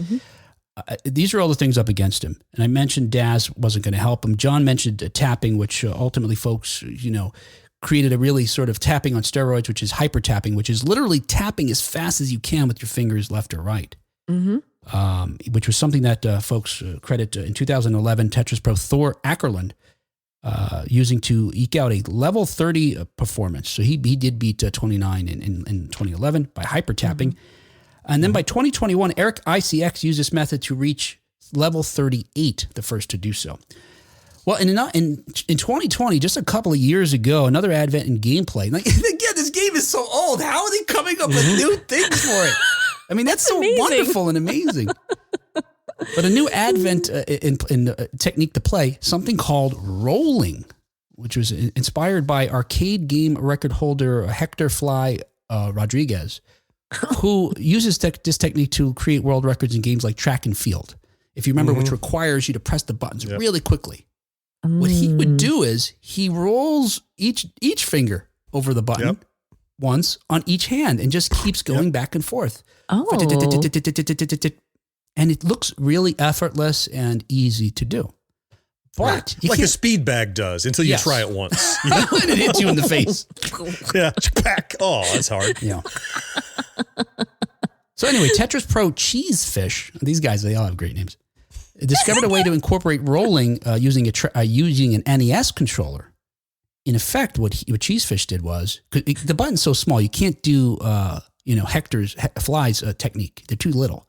These are all the things up against him. And I mentioned Daz wasn't going to help him. John mentioned tapping, which ultimately folks, created a really sort of tapping on steroids, which is hyper tapping, which is literally tapping as fast as you can with your fingers left or right. Which was something that folks credit in 2011 Tetris pro Thor Ackerland using to eke out a level 30 performance. So he did beat 29 in 2011 by hyper tapping. And then by 2021, Eric ICX used this method to reach level 38, the first to do so. Well, in 2020, just a couple of years ago, another advent in gameplay. Like again, this game is so old. How are they coming up with new things for it? I mean, that's so amazing. wonderful and amazing. But a new advent in technique to play, something called rolling, which was inspired by arcade game record holder Hector Fly Rodriguez, who uses this technique to create world records in games like track and field. If you remember, which requires you to press the buttons really quickly. What he would do is he rolls each finger over the button once on each hand and just keeps going back and forth. Oh. And it looks really effortless and easy to do. But like a speed bag does until you try it once. And it hits you in the face. Yeah. Oh, that's hard. Yeah. So anyway, Tetris Pro Cheesefish, these guys, they all have great names, discovered a way to incorporate rolling using an NES controller. In effect, what Cheesefish did was, the button's so small, you can't do Hector's Fly's technique. They're too little.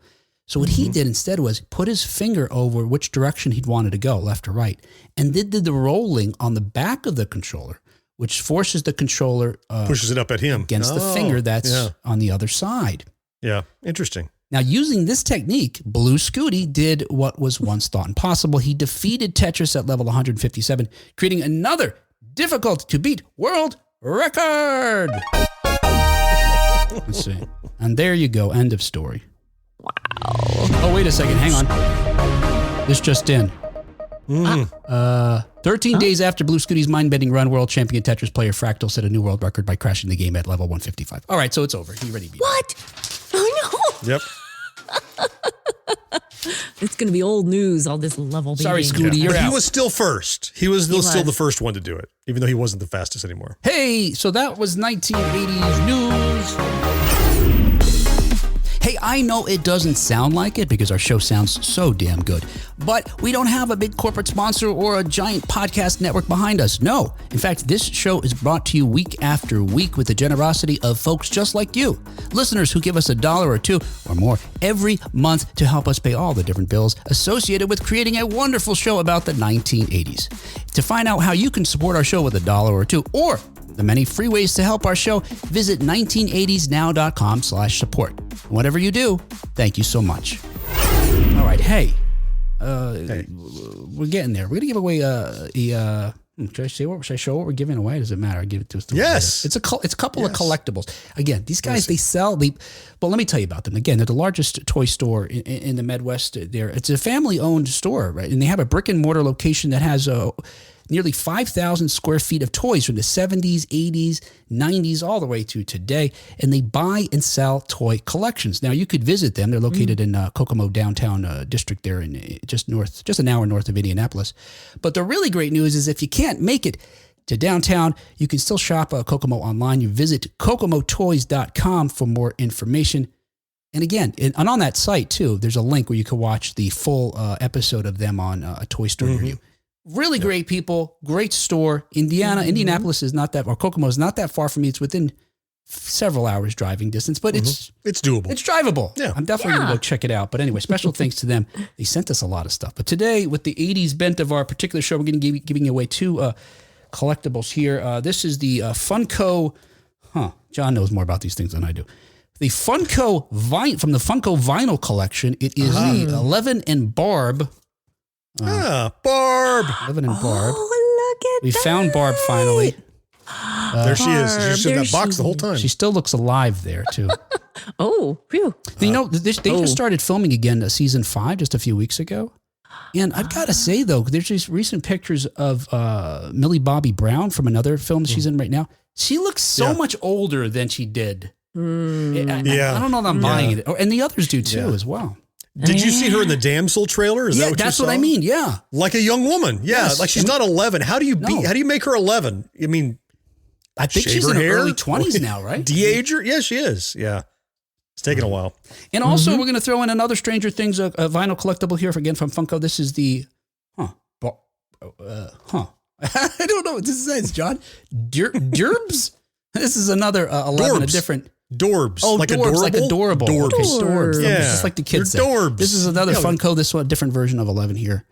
So what he did instead was put his finger over which direction he'd wanted to go, left or right, and did the rolling on the back of the controller, which forces the controller pushes it up at him against the finger that's on the other side. Yeah, interesting. Now, using this technique, Blue Scooty did what was once thought impossible. He defeated Tetris at level 157, creating another difficult-to-beat world record. Let's see. And there you go. End of story. Wow. Oh, wait a second. Hang on. This just in. 13 days after Blue Scooty's mind-bending run, world champion Tetris player Fractal set a new world record by crashing the game at level 155. All right, so it's over. He already beat What? Oh, no. Yep. It's going to be old news, all this level beating. Sorry, Scooty, you're But out. he was still first. He was still the first one to do it, even though he wasn't the fastest anymore. Hey, so that was 1980s news. Hey, I know it doesn't sound like it because our show sounds so damn good, but we don't have a big corporate sponsor or a giant podcast network behind us. No. In fact, this show is brought to you week after week with the generosity of folks just like you, listeners who give us $1 or $2 or more every month to help us pay all the different bills associated with creating a wonderful show about the 1980s. To find out how you can support our show with $1 or $2 or the many free ways to help our show, visit 1980snow.com/support. Whatever you do, thank you so much. All right, hey, we're getting there. We're gonna give away should I show what we're giving away? Does it matter? I give it to us. Yes, it's a couple of collectibles. Again, these guys they sell. But let me tell you about them. Again, they're the largest toy store in the Midwest. It's a family-owned store, right? And they have a brick and mortar location that has nearly 5,000 square feet of toys from the 70s, 80s, 90s, all the way to today. And they buy and sell toy collections. Now, you could visit them. They're located in Kokomo downtown district there in just an hour north of Indianapolis. But the really great news is if you can't make it to downtown, you can still shop Kokomo online. You visit kokomotoys.com for more information. And again, and on that site, too, there's a link where you can watch the full episode of them on a Toy Story review. Really great people, great store. Indianapolis is not that, or Kokomo is not that far from me. It's within several hours driving distance, but it's doable. It's drivable. Yeah. I'm definitely going to go check it out. But anyway, special thanks to them. They sent us a lot of stuff. But today, with the 80s bent of our particular show, we're going to be giving away two collectibles here. This is the Funko. John knows more about these things than I do. The Funko from the Funko vinyl collection. It is the 11 and Barb. Barb. 11 and Barb. Oh, look at We that. found Barb finally. There she is. She's in that box the whole time. She still looks alive there, too. Oh, phew. You know, they just started filming again season 5 just a few weeks ago. And I've got to say, though, there's these recent pictures of Millie Bobby Brown from another film she's in right now. She looks so much older than she did. I don't know that I'm buying it. And the others do, too, as well. Did you see her in the Damsel trailer? Is that what that's you saw? what I mean. Yeah. Like a young woman. Yeah. Yes. Like she's not 11. How do you make her 11? I mean, I think she's in her early 20s now, right? De-age her? Yeah, she is. Yeah. It's taken a while. And also, we're going to throw in another Stranger Things a vinyl collectible here again from Funko. This is the, I don't know what this says, John. Derbs? This is another 11, a different. Dorbs. Oh, like Dorbs, like adorable. Dorbs. Okay, Dorbs. Yeah. Just like the kids say. Dorbs. This is another Funko. This one, a different version of 11 here.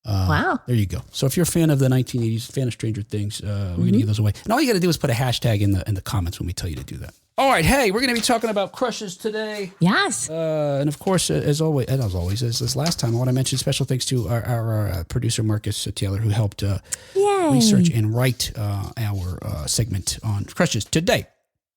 Wow. There you go. So if you're a fan of the 1980s, fan of Stranger Things, we're going to give those away. And all you got to do is put a hashtag in the comments when we tell you to do that. All right. Hey, we're going to be talking about crushes today. Yes. And of course, as always, last time, I want to mention special thanks to our producer, Marcus Taylor, who helped research and write our segment on crushes today.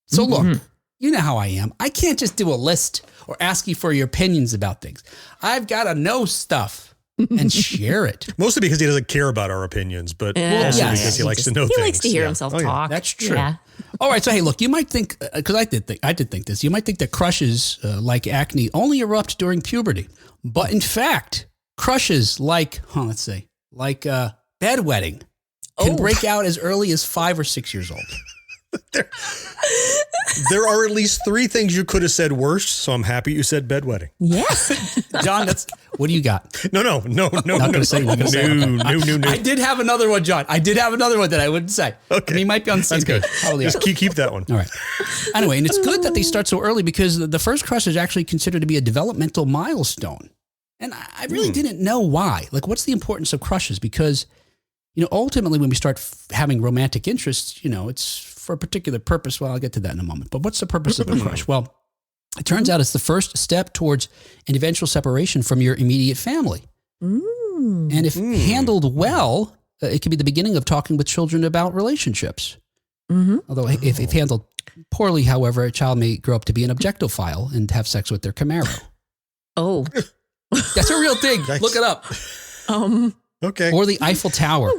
So look, you know how I am. I can't just do a list or ask you for your opinions about things. I've got to know stuff and share it. Mostly because he doesn't care about our opinions, but also because he likes to know things. He likes to hear himself talk. That's true. Yeah. All right. So, hey, look, you might think, because I did think this, you might think that crushes like acne only erupt during puberty. But in fact, crushes like bedwetting can break out as early as 5 or 6 years old. There are at least 3 things you could have said worse, so I'm happy you said bedwetting. Yes. John, what do you got? No. Not gonna say. No. I did have another one, John. I did have another one that I wouldn't say. Okay. I mean, he might be on the same That's good. page. Probably Just keep that one. All right. Anyway, and it's good that they start so early because the first crush is actually considered to be a developmental milestone. And I really didn't know why. Like, what's the importance of crushes? Because, ultimately when we start having romantic interests, it's for a particular purpose. Well, I'll get to that in a moment. But what's the purpose of a crush? Well, it turns out it's the first step towards an eventual separation from your immediate family. And if handled well, it can be the beginning of talking with children about relationships. Although if handled poorly, however, a child may grow up to be an objectophile and have sex with their Camaro. Oh. That's a real thing. Nice. Look it up. Okay. Or the Eiffel Tower.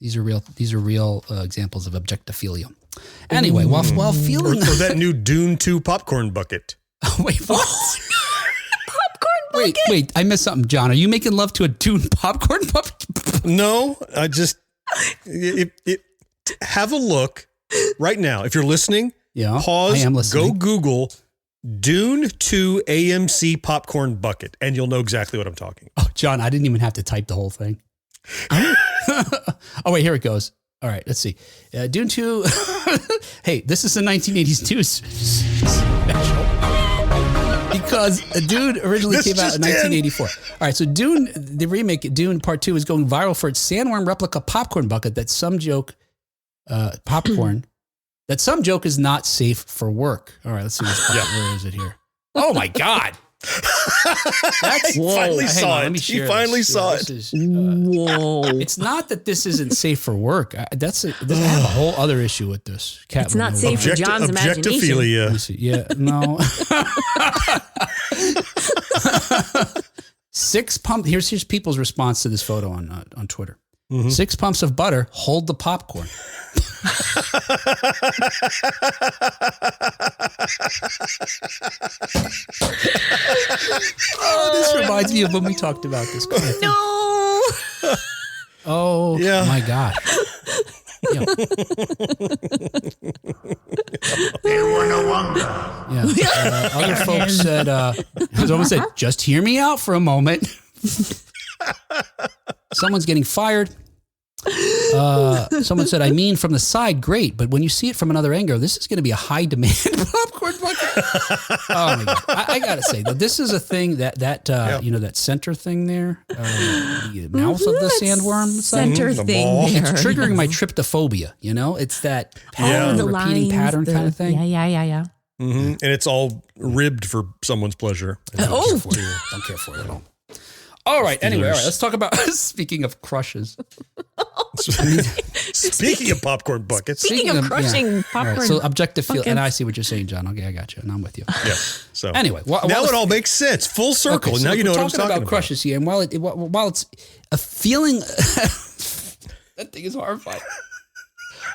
These are real examples of objectophilia. Anyway, while feeling... Or that new Dune 2 popcorn bucket. Wait, what? Popcorn bucket? Wait, I missed something, John. Are you making love to a Dune popcorn bucket? No, I just... have a look right now. If you're listening, pause, I am listening. go Google Dune 2 AMC popcorn bucket, and you'll know exactly what I'm talking about. Oh, John, I didn't even have to type the whole thing. Oh, wait, here it goes. All right, let's see. Dune 2. Hey, this is the 1982 special. Because Dune originally came out in 1984. All right, so Dune, the remake, Dune Part 2, is going viral for its sandworm replica popcorn bucket that some joke is not safe for work. All right, let's see where is it here? Oh my God. He finally saw it. He finally saw it. Whoa. It's not that this isn't safe for work. I have a whole other issue with this. It's not safe for John's imagination. Objectophilia. Yeah, no. 6 pumps. Here's people's response to this photo on Twitter. 6 pumps of butter hold the popcorn. Oh, this reminds me of when we talked about this. No. Oh, yeah. My God. Yeah. Other folks said, someone said, just hear me out for a moment. Someone's getting fired. Someone said, I mean, from the side, great, but when you see it from another angle, this is going to be a high demand popcorn bucket. Oh my God. I gotta say though, this is a thing that that center thing there, the mouth of the sandworm center thing there. It's triggering my tryptophobia. It's that pattern, repeating pattern kind of thing. Yeah. And it's all ribbed for someone's pleasure. Don't care for it at all. All right. Anyway, let's talk about, speaking of crushes. Speaking of popcorn buckets. Speaking of crushing popcorn. Right, so objectophilia, and I see what you're saying, John. Okay, I got you, and I'm with you. Yeah. So anyway, now it all makes sense. Full circle. Okay, so now you know what I'm talking about. Crushes here, and while it's a feeling, that thing is horrifying.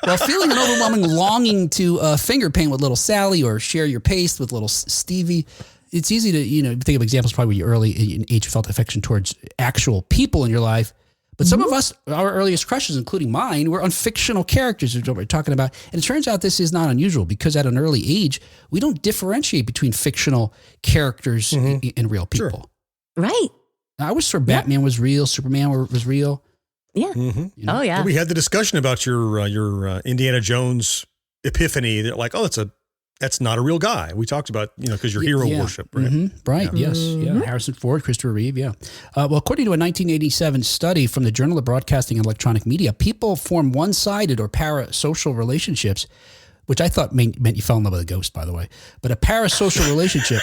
While feeling an overwhelming longing to finger paint with little Sally or share your paste with little Stevie, it's easy to, think of examples probably when you're early in age, you felt affection towards actual people in your life. But some of us, our earliest crushes, including mine, were on fictional characters, which is what we're talking about. And it turns out this is not unusual because at an early age, we don't differentiate between fictional characters and real people. Sure. Right. I was sure Batman was real, Superman was real. Yeah. Oh, yeah. We had the discussion about your Indiana Jones epiphany. They're like, oh, that's not a real guy. We talked about, because your hero worship, right? Right. Yeah. Yes. Yeah. Harrison Ford, Christopher Reeve. Yeah. Well, according to a 1987 study from the Journal of Broadcasting and Electronic Media, people form one-sided or parasocial relationships, which I thought meant you fell in love with a ghost, by the way, but a parasocial relationship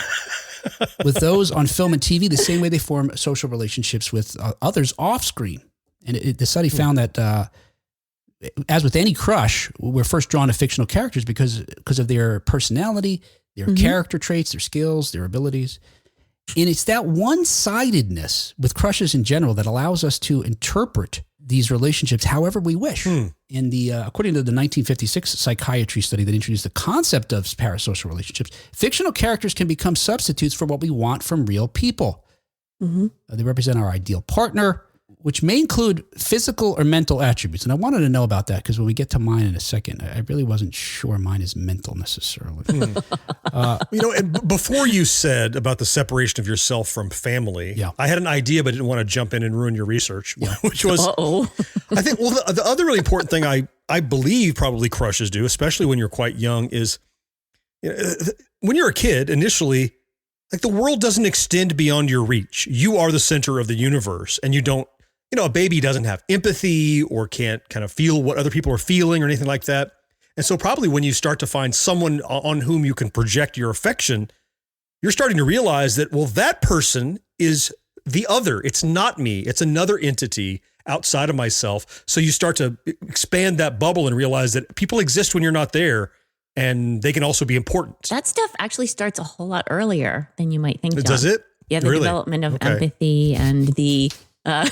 with those on film and TV the same way they form social relationships with others off screen. And the study found that, as with any crush, we're first drawn to fictional characters because of their personality, their character traits, their skills, their abilities. And it's that one-sidedness with crushes in general that allows us to interpret these relationships however we wish. And according to the 1956 psychiatry study that introduced the concept of parasocial relationships, fictional characters can become substitutes for what we want from real people. They represent our ideal partner, which may include physical or mental attributes. And I wanted to know about that because when we get to mine in a second, I really wasn't sure mine is mental necessarily. And before you said about the separation of yourself from family, I had an idea, but didn't want to jump in and ruin your research, which was, I think, the other really important thing I believe probably crushes do, especially when you're quite young, is when you're a kid, initially, like the world doesn't extend beyond your reach. You are the center of the universe, and you don't, a baby doesn't have empathy or can't kind of feel what other people are feeling or anything like that. And so probably when you start to find someone on whom you can project your affection, you're starting to realize that, well, that person is the other. It's not me. It's another entity outside of myself. So you start to expand that bubble and realize that people exist when you're not there, and they can also be important. That stuff actually starts a whole lot earlier than you might think, John. Does it? Yeah, the development of empathy and the... I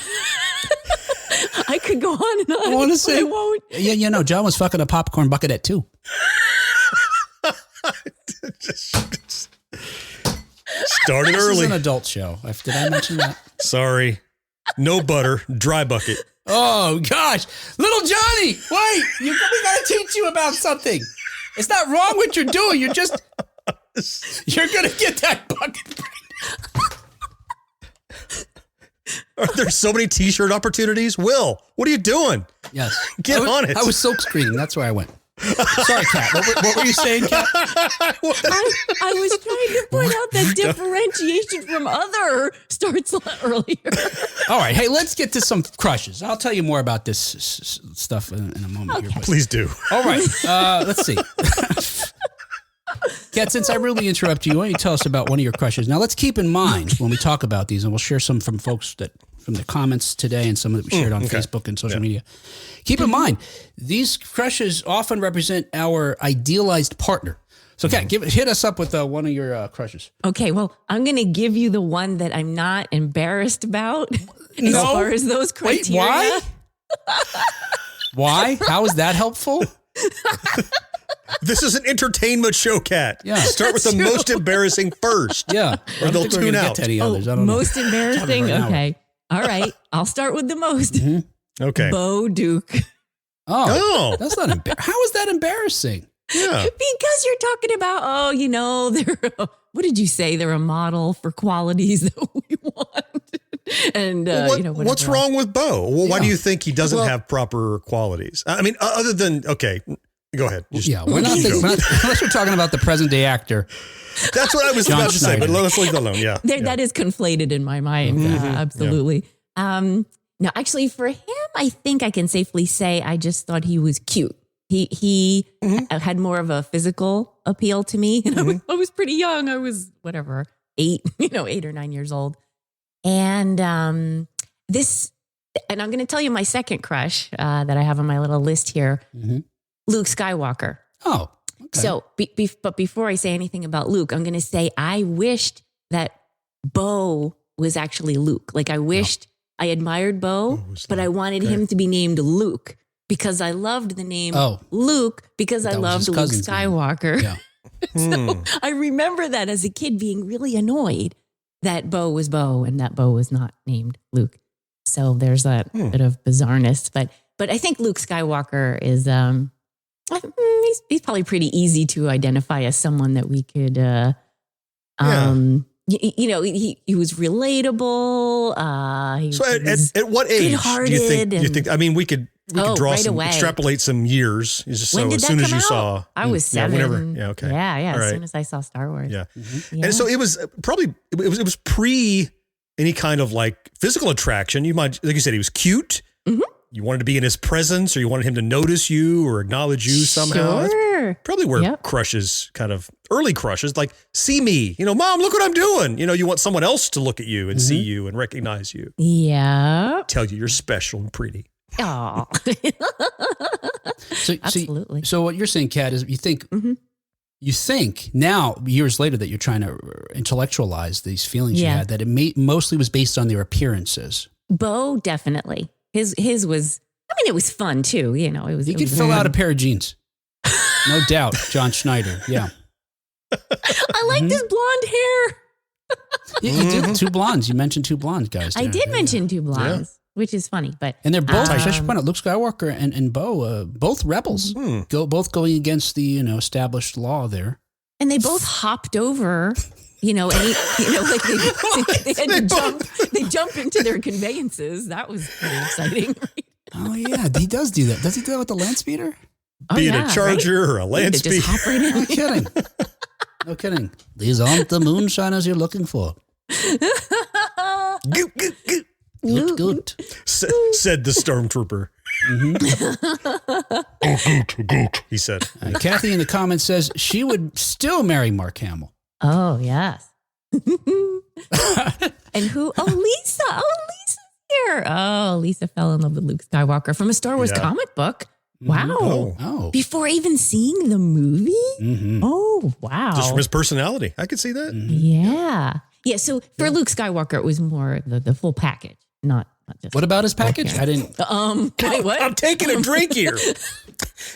could go on and on. I want to say, I won't. Yeah, John was fucking a popcorn bucket at 2. Started early. This is an adult show. Did I mention that? Sorry. No butter, dry bucket. Oh, gosh. Little Johnny, wait. We got to teach you about something. It's not wrong what you're doing. You're going to get that bucket. Are there so many t-shirt opportunities? Will, what are you doing? Yes. Get on it. I was silk screening. That's where I went. Sorry, Kat. What were you saying, Kat? I was trying to point out that differentiation from other starts earlier. All right. Hey, let's get to some crushes. I'll tell you more about this stuff in a moment. Okay. Here. Please do. All right. Let's see. Kat, since I really interrupt you, why don't you tell us about one of your crushes? Now, let's keep in mind when we talk about these, and we'll share some from folks from the comments today and some that we shared on Facebook and social media. Keep in mind, these crushes often represent our idealized partner. So, Kat, hit us up with one of your crushes. Okay, well, I'm going to give you the one that I'm not embarrassed about as far as those criteria. Wait, why? Why? How is that helpful? This is an entertainment show, Kat. Yeah. Start with the most embarrassing first. Yeah. Or they'll tune out. Get to any others. I don't know. Most embarrassing? Okay. All right. I'll start with the most. Mm-hmm. Okay. Bo Duke. Oh. That's not embarrassing. How is that embarrassing? Yeah. Because you're talking about, they're, what did you say? They're a model for qualities that we want. And, what's wrong with Bo? Well, why do you think he doesn't have proper qualities? I mean, other than, okay, go ahead. We're not unless we're talking about the present day actor. That's what I was about to say, but let's leave that alone. Yeah. That is conflated in my mind. Absolutely. Yeah. No, actually for him, I think I can safely say I just thought he was cute. He had more of a physical appeal to me. And I was pretty young. I was 8 or 9 years old. And and I'm going to tell you my second crush that I have on my little list here, Luke Skywalker. Oh, okay. So, but before I say anything about Luke, I'm going to say I wished that was actually Luke. Like I wished I admired Bo, but I wanted him to be named Luke because I loved the name Luke because I loved Luke Skywalker. Yeah. So I remember that as a kid being really annoyed that Bo was Bo and that Bo was not named Luke. So there's that bit of bizarreness, but I think Luke Skywalker is he's probably pretty easy to identify as someone that we could he was relatable. At what age do you think? I mean, we could draw extrapolate some years. Just when so did as that soon as come you out? saw, I was 7. Whenever. Yeah. Okay. Yeah. All As right. soon as I saw Star Wars. Yeah. Yeah. And so it was probably it was pre any kind of like physical attraction. You might, like you said, he was cute. Mm-hmm. You wanted to be in his presence, or you wanted him to notice you or acknowledge you somehow. Sure. That's probably where crushes, kind of early crushes, like see me, Mom, look what I'm doing. You want someone else to look at you and see you and recognize you. Yeah. Tell you you're special and pretty. Oh. Absolutely. So what you're saying, Kat, is you think now, years later, that you're trying to intellectualize these feelings you had, that it mostly was based on their appearances. Bo, definitely. His was, it was fun too. It was. He could fill out a pair of jeans. No doubt. John Schneider. Yeah. I liked his blonde hair. Yeah, you did 2 blondes. You mentioned 2 blondes, guys. I did mention 2 blondes. which is funny. But and they're both, I should point out, Luke Skywalker and Bo, both rebels, both going against the established law there. And they both hopped over, like they jump into their conveyances. That was pretty exciting. Right? Oh yeah, he does do that. Does he do that with the land speeder? Be it a Charger or a land speeder. Just hop right in. No kidding. No kidding. These aren't the moonshiners you're looking for. Goot, goot, goot. Goot, goot. Said the stormtrooper. Goot, he said. Kathy in the comments says she would still marry Mark Hamill. Oh, yes. And who? Oh, Lisa. Oh, Lisa's here. Oh, Lisa fell in love with Luke Skywalker from a Star Wars comic book. Wow. Oh. Before even seeing the movie? Mm-hmm. Oh, wow. Just from his personality. I could see that. Mm-hmm. Yeah. Yeah. So for Luke Skywalker, it was more the full package, not just. What about his package? Okay. I didn't. Wait, what? I'm taking a drink here.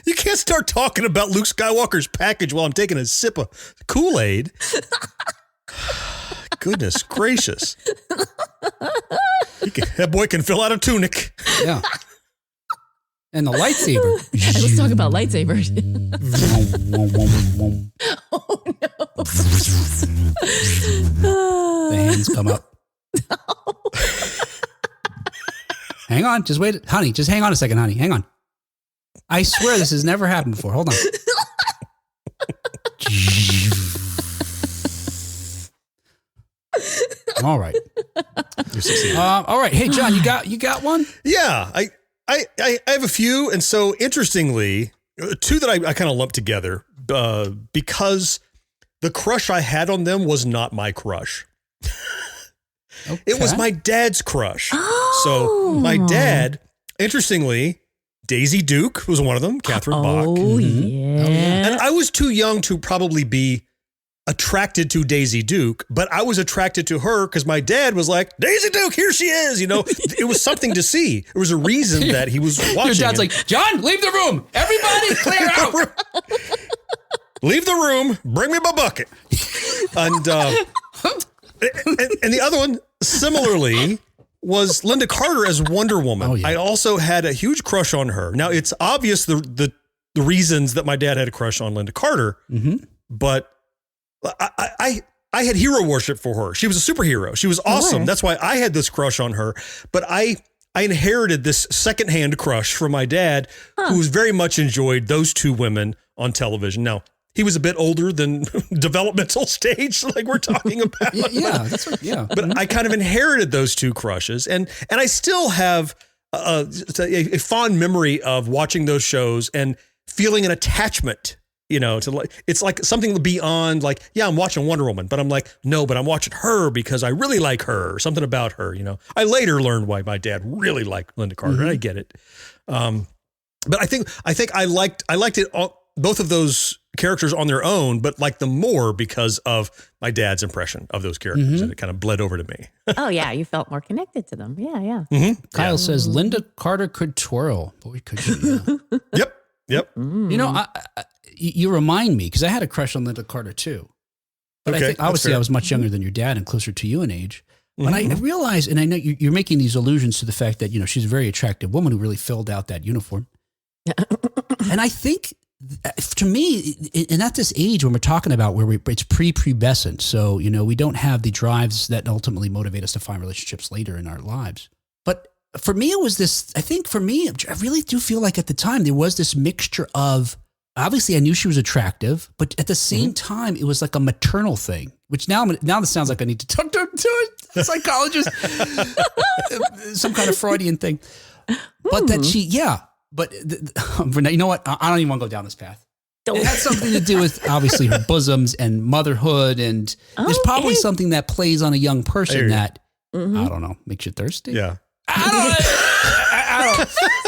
You can't start talking about Luke Skywalker's package while I'm taking a sip of Kool-Aid. Goodness gracious. That boy can fill out a tunic. Yeah. And the lightsaber. Let's talk about lightsabers. Oh, no. The hands come up. Hang on. Just wait. Honey, just hang on a second, honey. Hang on. I swear this has never happened before. Hold on. All right. You're succeeding. All right. Hey, John, you got one? Yeah, I have a few. And so interestingly, two that I kind of lumped together because the crush I had on them was not my crush. Okay. It was my dad's crush. Oh. So my dad, interestingly, Daisy Duke was one of them, Catherine Bach. Oh, yeah. And I was too young to probably be attracted to Daisy Duke, but I was attracted to her because my dad was like, Daisy Duke, here she is. It was something to see. There was a reason that he was watching. Your dad's like, John, leave the room. Everybody clear out. Leave the room. Bring me my bucket. And the other one, similarly, was Linda Carter as Wonder Woman. Oh, yeah. I also had a huge crush on her. Now, it's obvious the reasons that my dad had a crush on Linda Carter, but I had hero worship for her. She was a superhero. She was awesome. Sure. That's why I had this crush on her. But I inherited this secondhand crush from my dad, who very much enjoyed those two women on television. Now, he was a bit older than developmental stage, like we're talking about. Yeah, that's what, yeah. But I kind of inherited those two crushes, and I still have a fond memory of watching those shows and feeling an attachment. To it's like something beyond like, yeah, I'm watching Wonder Woman, but I'm like, no, but I'm watching her because I really like her, or something about her. I later learned why my dad really liked Linda Carter. And I get it. But I think I liked it all, both of those characters on their own, but like them more because of my dad's impression of those characters, and it kind of bled over to me. Oh yeah, you felt more connected to them. Yeah. Kyle says Linda Carter could twirl. Boy, could she? Yeah. Yep. You remind me, because I had a crush on Linda Carter too. But I think obviously I was much younger than your dad and closer to you in age. But I realized, and I know you're making these allusions to the fact that, she's a very attractive woman who really filled out that uniform. And I think, to me, and at this age when we're talking about where it's pre-pubescent, so, we don't have the drives that ultimately motivate us to find relationships later in our lives. But for me, it was this, I think for me, I really do feel like at the time there was this mixture of, obviously I knew she was attractive, but at the same time, it was like a maternal thing, which now this sounds like I need to talk to a psychologist, some kind of Freudian thing. But that you know what? I don't even want to go down this path. It had something to do with obviously her bosoms and motherhood. And there's probably something that plays on a young person that, I don't know, makes you thirsty. Yeah. I don't.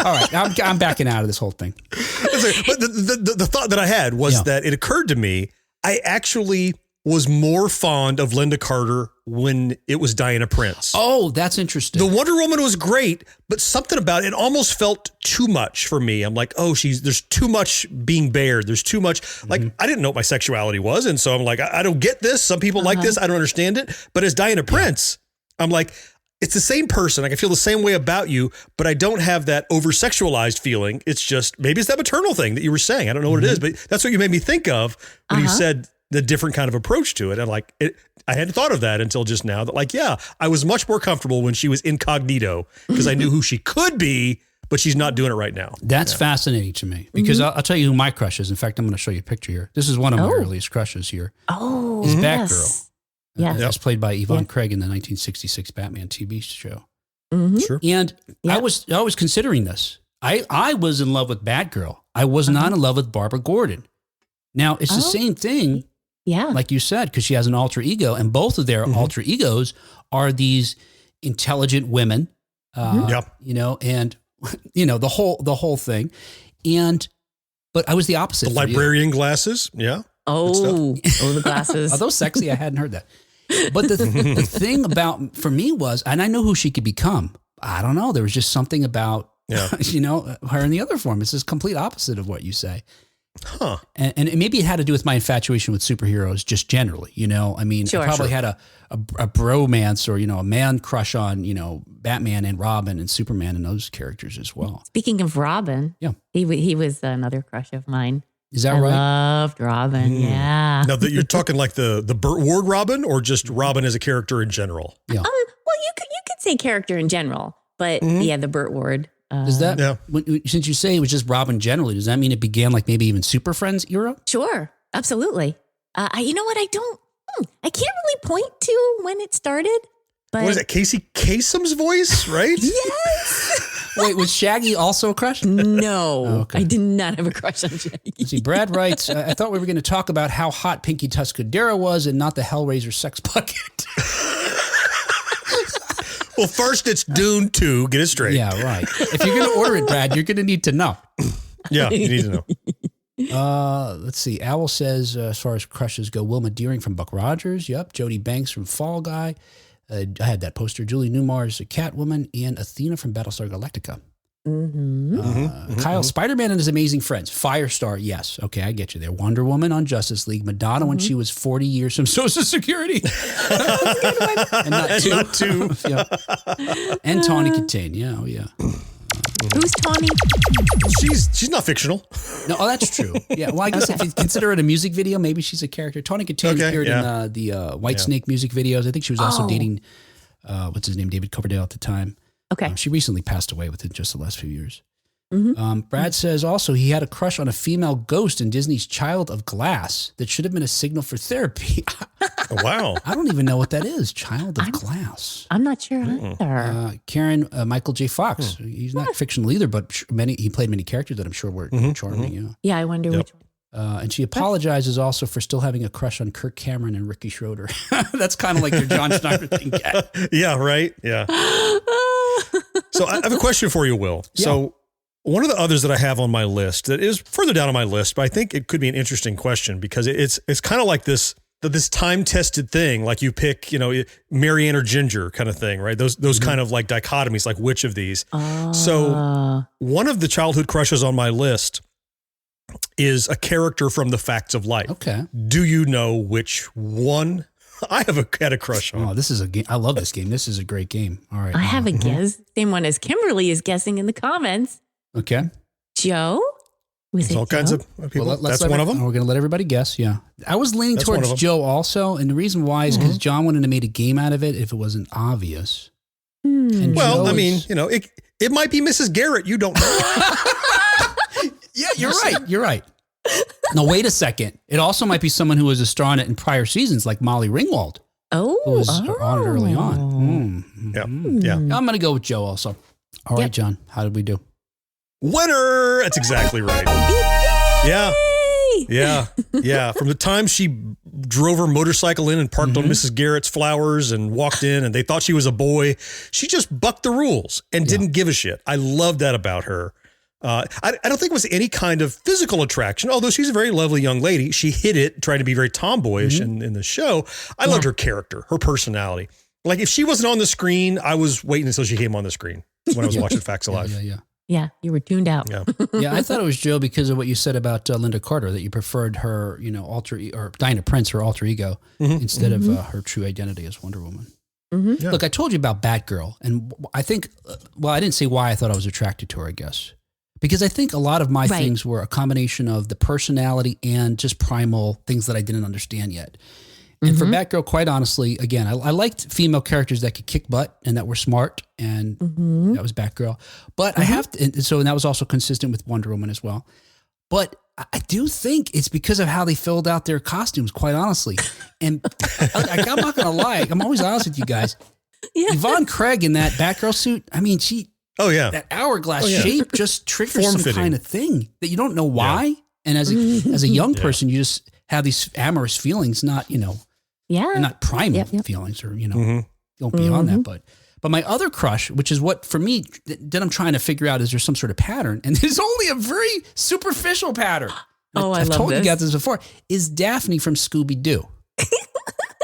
All right, I'm backing out of this whole thing. But the thought that I had was that it occurred to me, I actually was more fond of Linda Carter when it was Diana Prince. Oh, that's interesting. The Wonder Woman was great, but something about it almost felt too much for me. I'm like, there's too much being bared. There's too much, like, I didn't know what my sexuality was. And so I'm like, I don't get this. Some people like this. I don't understand it. But as Diana Prince, I'm like, it's the same person. I can feel the same way about you, but I don't have that over-sexualized feeling. It's just, maybe it's that maternal thing that you were saying. I don't know what it is, but that's what you made me think of when you said the different kind of approach to it. And like, I hadn't thought of that until just now, that like, yeah, I was much more comfortable when she was incognito because I knew who she could be, but she's not doing it right now. That's fascinating to me because I'll tell you who my crush is. In fact, I'm going to show you a picture here. This is one of my earliest crushes here. Oh, is Batgirl. Yes. That's played by Yvonne Craig in the 1966 Batman TV show. Sure. And I was considering this. I was in love with Batgirl. I was not in love with Barbara Gordon. Now, it's the same thing, like you said, because she has an alter ego, and both of their alter egos are these intelligent women, you know, and, you know, the whole thing. But I was the opposite. The librarian glasses. Yeah. Oh, the glasses. Are those sexy? I hadn't heard that. But the thing about, for me was, and I know who she could become. I don't know. There was just something about, you know, her in the other form. It's just complete opposite of what you say. Huh. And maybe it had to do with my infatuation with superheroes just generally, you know. I mean, I probably had a bromance or, you know, a man crush on, you know, Batman and Robin and Superman and those characters as well. Speaking of Robin, he was another crush of mine. Is that right? I loved Robin. Yeah. Now that you're talking like the Burt Ward Robin, or just Robin as a character in general? Yeah. Well, you could say character in general, but the Burt Ward. Does that, since you say it was just Robin generally, does that mean it began like maybe even Super Friends era? Sure. Absolutely. You know what? I can't really point to when it started. But what is that? Casey Kasem's voice, right? Yes. Wait, was Shaggy also a crush? No, okay. I did not have a crush on Shaggy. Let's see, Brad writes, I thought we were going to talk about how hot Pinky Tuscadero was and not the Hellraiser sex bucket. Well, first it's Dune 2. Get it straight. Yeah, right. If you're going to order it, Brad, you're going to need to know. Yeah, you need to know. Let's see. Owl says, as far as crushes go, Wilma Deering from Buck Rogers. Yep. Jody Banks from Fall Guy. I had that poster. Julie Newmar's Catwoman and Athena from Battlestar Galactica. Kyle, Spider-Man and His Amazing Friends. Firestar, yes. Okay, I get you there. Wonder Woman on Justice League. Madonna when she was 40 years from Social Security. And not two. Yeah. And Tawny Katane. Yeah, oh yeah. Who's Tawny? She's not fictional. No, that's true. Yeah, well, I guess if you consider it a music video, maybe she's a character. Tawny Katane appeared in the White Snake music videos. I think she was also dating, what's his name, David Coverdale at the time. Okay. She recently passed away within just the last few years. Brad says also he had a crush on a female ghost in Disney's Child of Glass that should have been a signal for therapy. Oh, wow. I don't even know what that is. Child of Glass. I'm not sure either. Karen, Michael J. Fox. He's not fictional either, but he played many characters that I'm sure were charming. Yeah. Yeah, I wonder which one. And she apologizes also for still having a crush on Kirk Cameron and Ricky Schroeder. That's kind of like their John Schneider thing. Yeah, right. Yeah. So I have a question for you, Will. Yeah. So one of the others that I have on my list that is further down on my list, but I think it could be an interesting question because it's kind of like this time-tested thing, like you pick, you know, Marianne or Ginger kind of thing, right? Those kind of like dichotomies, like which of these. So one of the childhood crushes on my list is a character from The Facts of Life. Okay. Do you know which one I had a crush on? Oh, this is a game. I love this game. This is a great game. All right. I have a guess. Same one as Kimberly is guessing in the comments. Okay. Joe? Was There's all Joe? kinds of people. Well, That's one of them. We're going to let everybody guess. Yeah. I was leaning towards Joe also. And the reason why is because John wouldn't have made a game out of it if it wasn't obvious. And Well, Joe I mean, you know, it might be Mrs. Garrett. You don't know. Yeah, you're right. You're right. No, wait a second. It also might be someone who was a star in it in prior seasons, like Molly Ringwald, who was on it early on. Yeah. I'm going to go with Joe also. All right, John, how did we do? Winner. That's exactly right. Yeah. Yeah. From the time she drove her motorcycle in and parked on Mrs. Garrett's flowers and walked in and they thought she was a boy, she just bucked the rules and didn't give a shit. I love that about her. I don't think it was any kind of physical attraction, although she's a very lovely young lady. She hid it, trying to be very tomboyish in the show. I loved her character, her personality. Like if she wasn't on the screen, I was waiting until she came on the screen when I was watching Facts of Life. Yeah, you were tuned out. Yeah. Yeah, I thought it was Joe because of what you said about Linda Carter, that you preferred her, you know, or Diana Prince, her alter ego, instead of her true identity as Wonder Woman. Mm-hmm. Yeah. Look, I told you about Batgirl, and I think, I didn't say why I thought I was attracted to her, I guess. Because I think a lot of my things were a combination of the personality and just primal things that I didn't understand yet. And for Batgirl, quite honestly, again, I liked female characters that could kick butt and that were smart, and that was Batgirl. But I have to, and that was also consistent with Wonder Woman as well. But I do think it's because of how they filled out their costumes, quite honestly. And I'm not going to lie, I'm always honest with you guys. Yeah. Yvonne Craig in that Batgirl suit, I mean, that hourglass shape just triggers some kind of thing that you don't know why. Yeah. And as a young person, you just have these amorous feelings, not, not primal feelings or, don't beyond that. But my other crush, which is what for me, that I'm trying to figure out, is there some sort of pattern? And there's only a very superficial pattern. I've told you guys this before, is Daphne from Scooby-Doo.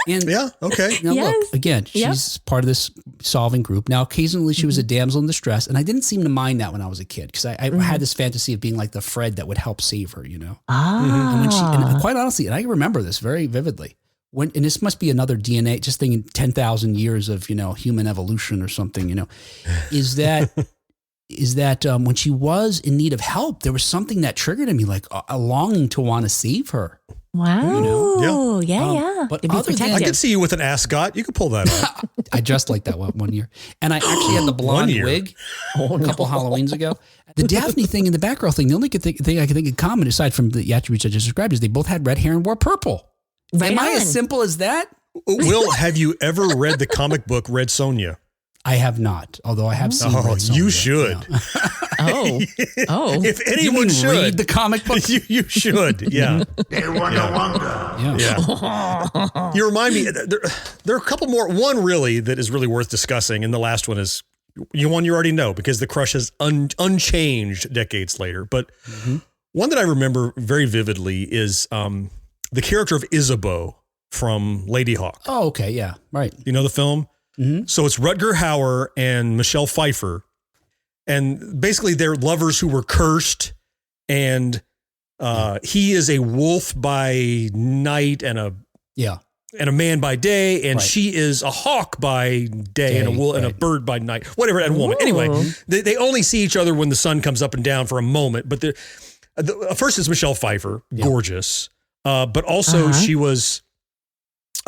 And now look, again, she's part of this solving group. Now, occasionally she was a damsel in distress, and I didn't seem to mind that when I was a kid, because I had this fantasy of being like the Fred that would help save her, And quite honestly, and I remember this very vividly. And this must be another DNA, just thinking 10,000 years of, human evolution or something, is that when she was in need of help, there was something that triggered in me, like a longing to want to save her. Wow. Yeah. But other than, I could see you with an ascot. You could pull that off. I dressed like that one year. And I actually had the blonde wig a couple Halloweens ago. The Daphne thing and the Batgirl thing, the only thing I can think in common, aside from the attributes I just described, is they both had red hair and wore purple. Am I as simple as that? Will, have you ever read the comic book Red Sonja? I have not, although I have seen Red Sonja. You should. If anyone should read the comic book, you should. Yeah. Yeah. You remind me. There are a couple more. One really that is really worth discussing, and the last one is one you already know because the crush is unchanged decades later. But one that I remember very vividly is the character of Isabeau from Lady Hawk. Oh, okay, yeah, right. You know the film? Mm-hmm. So it's Rutger Hauer and Michelle Pfeiffer. And basically they're lovers who were cursed. And he is a wolf by night and a man by day. And she is a hawk by day and a bird by night. Whatever, and a woman. Anyway, they only see each other when the sun comes up and down for a moment. But first is Michelle Pfeiffer, gorgeous. But also she was...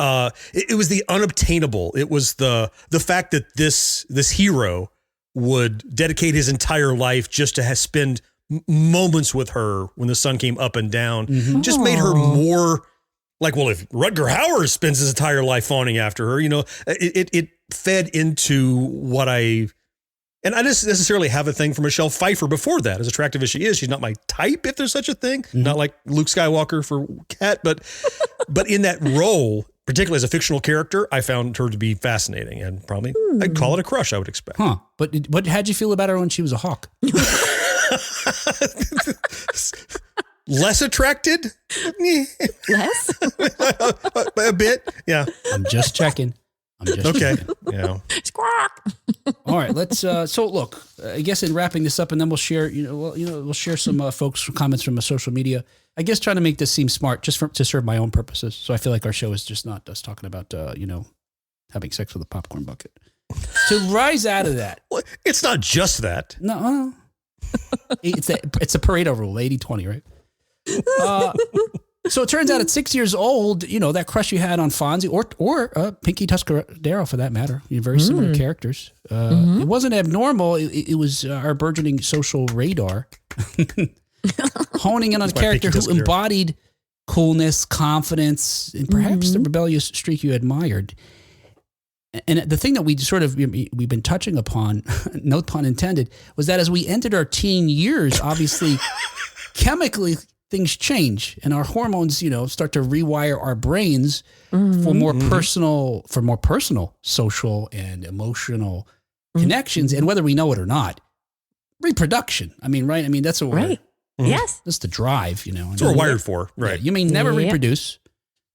it was the unobtainable. It was the fact that this hero would dedicate his entire life just to spend moments with her when the sun came up and down. Just made her more like, well, if Rutger Hauer spends his entire life fawning after her, it fed into what and I didn't necessarily have a thing for Michelle Pfeiffer before that. As attractive as she is, she's not my type, if there's such a thing. Not like Luke Skywalker for Kat, but in that role, particularly as a fictional character, I found her to be fascinating and probably I'd call it a crush, I would expect. Huh. But how'd you feel about her when she was a hawk? Less attracted? Less? A bit, yeah. I'm just checking. Okay. Yeah. Squawk. All right, let's. So look, I guess in wrapping this up, and then we'll share. We'll share some folks' comments from social media. I guess trying to make this seem smart, just to serve my own purposes. So I feel like our show is just not us talking about having sex with a popcorn bucket. To rise out of that, well, it's not just that. No, it's a Pareto rule, 80-20, right? So it turns out at 6 years old, that crush you had on Fonzie or Pinky Tuscadero for that matter, very similar characters. It wasn't abnormal. It was our burgeoning social radar honing in on a character who embodied coolness, confidence, and perhaps the rebellious streak you admired. And the thing that we've been touching upon, no pun intended, was that as we entered our teen years, obviously chemically things change and our hormones, start to rewire our brains for more personal, social and emotional connections. And whether we know it or not, reproduction. I mean, right? I mean, that's what we're, yes, that's the drive, That's what we're wired for. Right. Yeah, you may never reproduce,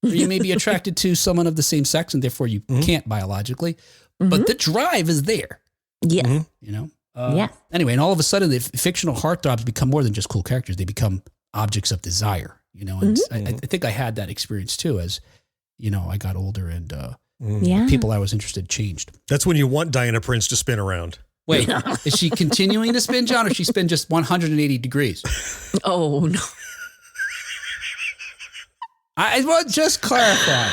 or you may be attracted to someone of the same sex and therefore you can't biologically, but the drive is there. Yeah. Anyway, and all of a sudden the fictional heartthrobs become more than just cool characters. They become objects of desire, and I think I had that experience too as, I got older and Yeah. People I was interested changed. That's when you want Diana Prince to spin around. Wait, is she continuing to spin, John, or she spin just 180 degrees? Oh, no. I want just clarify.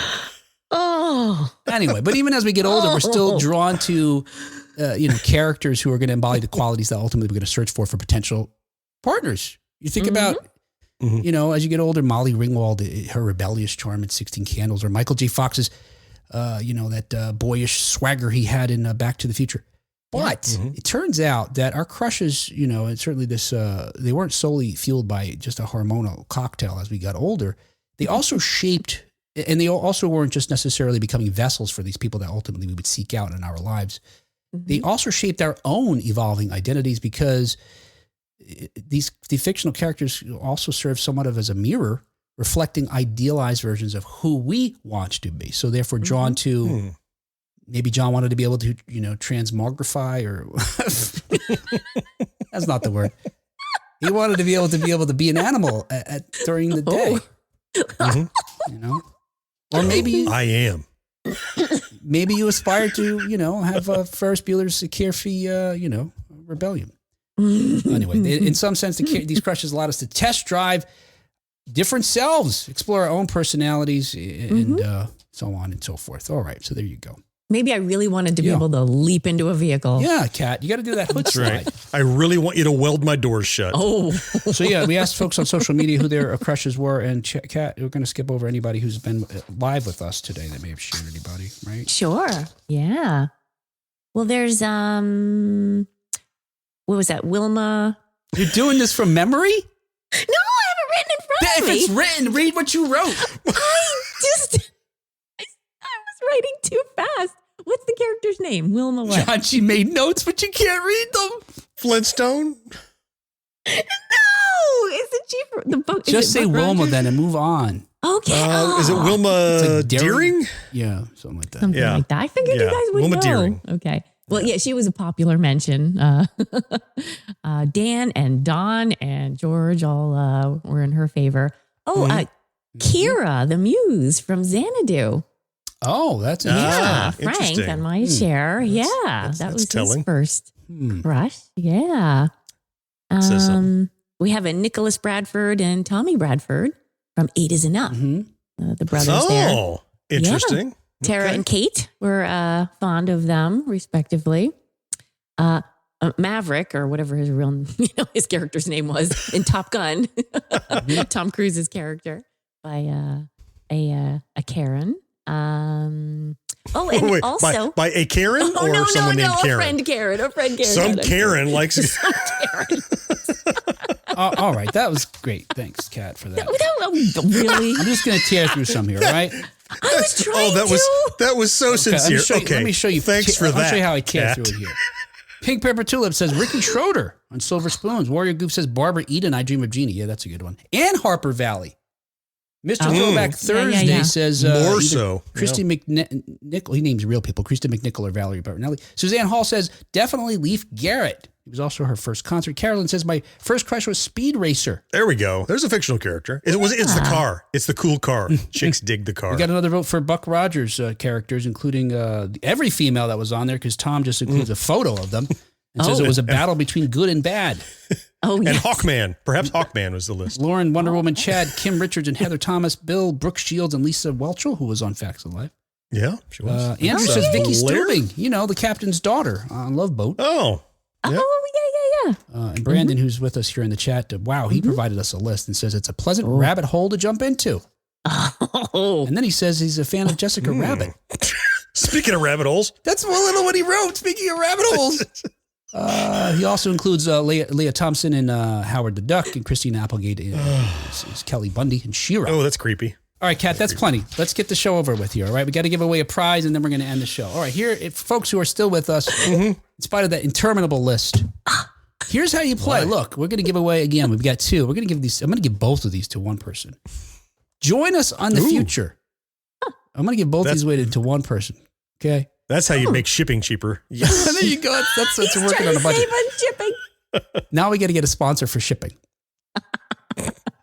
Oh. Anyway, but even as we get older, we're still drawn to, characters who are going to embody the qualities that ultimately we're going to search for potential partners. You think about, as you get older, Molly Ringwald, her rebellious charm in 16 Candles, or Michael J. Fox's, that boyish swagger he had in Back to the Future. But it turns out that our crushes, and certainly they weren't solely fueled by just a hormonal cocktail as we got older. They also shaped, and they also weren't just necessarily becoming vessels for these people that ultimately we would seek out in our lives. They also shaped our own evolving identities, because the fictional characters also serve somewhat of as a mirror, reflecting idealized versions of who we want to be. So therefore drawn to, maybe John wanted to be able to, transmogrify, or that's not the word. He wanted to be able to be an animal during the day, or maybe I am. Maybe you aspire to, have Ferris Bueller's carefree, rebellion. Anyway, in some sense, these crushes allowed us to test drive different selves, explore our own personalities, and so on and so forth. All right, so there you go. Maybe I really wanted to be able to leap into a vehicle. Yeah, Kat, you got to do that hood slide. Right. I really want you to weld my doors shut. Oh. So we asked folks on social media who their crushes were, and Kat, we're going to skip over anybody who's been live with us today that may have shared anybody, right? Sure. Yeah. Well, there's, what was that? Wilma. You're doing this from memory? No, I have it written in front of me. If it's written, read what you wrote. I was writing too fast. What's the character's name? Wilma what? John, she made notes, but you can't read them. Flintstone? No! Isn't she from the book? Just say Wilma Rogers? then and move on. Okay. Is it Wilma like Deering? Yeah, something like that. Something like that. I figured you guys would Wilma know. Deering. Okay. Well, yeah, she was a popular mention. Dan and Don and George all were in her favor. Oh, Kira, the muse from Xanadu. Oh, that's Yeah, interesting. Frank on my share. That was telling. his first crush. Yeah. Says something. We have a Nicholas Bradford and Tommy Bradford from Eight Is Enough. The brothers there. Oh, interesting. Tara and Kate were fond of them, respectively. Maverick, or whatever his character's name was in Top Gun, Tom Cruise's character by a Karen. And Wait, also by a Karen or someone named Karen? A friend Karen. Some Karen likes Some Karen. all right, that was great. Thanks, Kat, for that. Really? I'm just going to tear through some here, all right? I was trying that was so sincere. Let me show you. Thanks for that. I'll show you how I tear Kat. through it here. Pink Pepper Tulip says Ricky Schroeder on Silver Spoons. Warrior Goof says Barbara Eden, I Dream of Jeannie. Yeah, that's a good one. And Harper Valley. Mr. Throwback Thursday says more so. Christy McNichol. He names real people. Christy McNichol or Valerie Bertinelli. Suzanne Hall says definitely Leif Garrett. He was also her first concert. Carolyn says my first crush was Speed Racer. There we go. There's a fictional character. It's the car. It's the cool car. Chicks dig the car. We got another vote for Buck Rogers characters, including every female that was on there, because Tom just includes a photo of them and says it was a battle between good and bad. Oh, yes. And Hawkman. Perhaps Hawkman was the list. Lauren, Wonder Woman, Chad, Kim Richards, and Heather Thomas, Bill, Brooke Shields, and Lisa Welchel, who was on Facts of Life. Yeah, she was. Andrew says Vicky Sterling, the captain's daughter on Love Boat. Oh. Yeah. And Brandon, who's with us here in the chat, he provided us a list and says it's a pleasant rabbit hole to jump into. Oh. And then he says he's a fan of Jessica Rabbit. Speaking of rabbit holes. That's a little what he wrote, speaking of rabbit holes. He also includes Leah Thompson and Howard the Duck, and Christine Applegate is Kelly Bundy and She-Ra. Oh, that's creepy. All right, Kat, that's plenty. Let's get the show over with here, all right? We got to give away a prize, and then we're going to end the show. All right, here, folks who are still with us, in spite of that interminable list, here's how you play. Look, we're going to give away, again, we've got two. I'm going to give both of these to one person. Join us on the future. I'm going to give both these away to one person, okay? That's how you make shipping cheaper. Yes. There you go. That's He's working on a budget. save on shipping. Now we got to get a sponsor for shipping.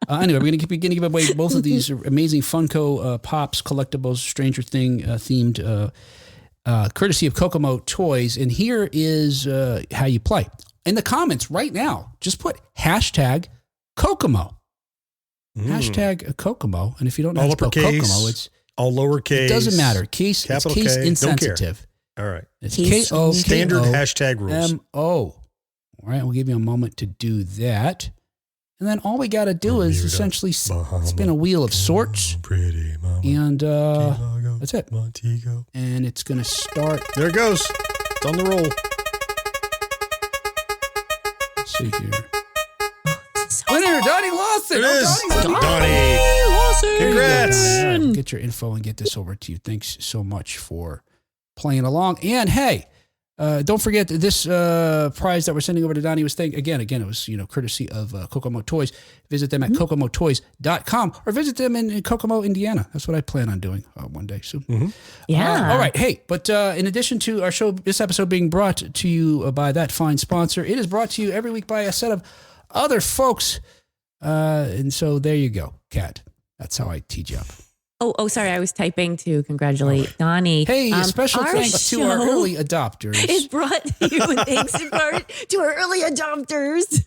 Anyway, we're going to give away both of these amazing Funko Pops collectibles, Stranger Thing themed, courtesy of Kokomo Toys. And here is how you play. In the comments right now, just put hashtag Kokomo. Hashtag Kokomo. And if you don't know how to spell Kokomo, it's all lowercase. It doesn't matter. Case insensitive. All right. It's K-O. Standard hashtag rules. M-O. All right. We'll give you a moment to do that. And then all we got to do is essentially spin a wheel of sorts. And that's it. And it's going to start. There it goes. It's on the roll. Let's see here. Winner, Donnie Lawson. It is. Donnie Lawson. Congrats. Right, get your info and get this over to you. Thanks so much for playing along. And hey, don't forget this prize that we're sending over to Donnie was again, it was, courtesy of Kokomo Toys. Visit them at kokomotoys.com or visit them in Kokomo, Indiana. That's what I plan on doing one day soon. Yeah. All right. Hey, but in addition to our show, this episode being brought to you by that fine sponsor, it is brought to you every week by a set of other folks. And so there you go, Kat. That's how I teed you up. Oh, sorry. I was typing to congratulate Donnie. Hey, special thanks to our early adopters. It's brought to you thanks in part to our early adopters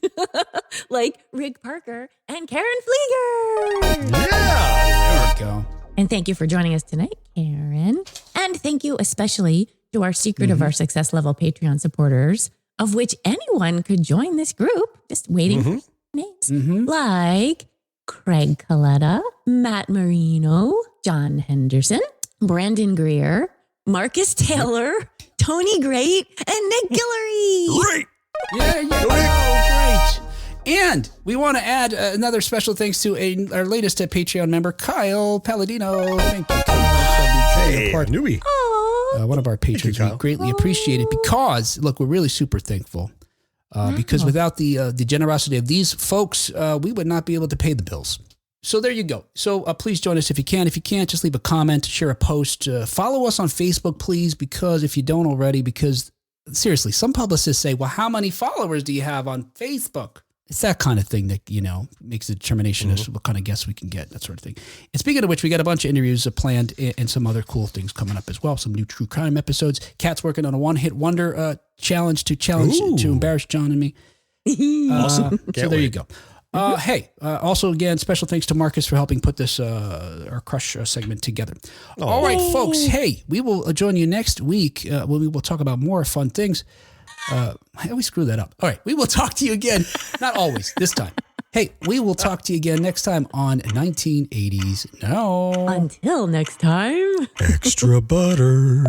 like Rick Parker and Karen Flieger. Yeah. There we go. And thank you for joining us tonight, Karen. And thank you especially to our Secret of Our Success Level Patreon supporters, of which anyone could join this group. Just waiting for names. Like Craig Coletta, Matt Marino, John Henderson, Brandon Greer, Marcus Taylor, Tony Great, and Nick Guillory. Great. Yeah, great. And we want to add another special thanks to our latest Patreon member, Kyle Palladino. Thank you, Kyle. Hey, newbie. One of our patrons. We greatly appreciate it because, look, we're really super thankful. Because without the generosity of these folks, we would not be able to pay the bills. So there you go. So please join us if you can. If you can't, just leave a comment, share a post. Follow us on Facebook, please, because if you don't already, because seriously, some publicists say, well, how many followers do you have on Facebook? It's that kind of thing that, makes the determination as to what kind of guests we can get, that sort of thing. And speaking of which, we got a bunch of interviews planned and some other cool things coming up as well. Some new true crime episodes. Kat's working on a one-hit wonder challenge to embarrass John and me. Awesome. So there you go. Hey, also again, special thanks to Marcus for helping put this our Crush segment together. All right, folks. Hey, we will join you next week when we will talk about more fun things. I always screw that up. All right, we will talk to you again. Not always, this time. Hey, we will talk to you again next time on 1980s Now. Until next time. Extra butter.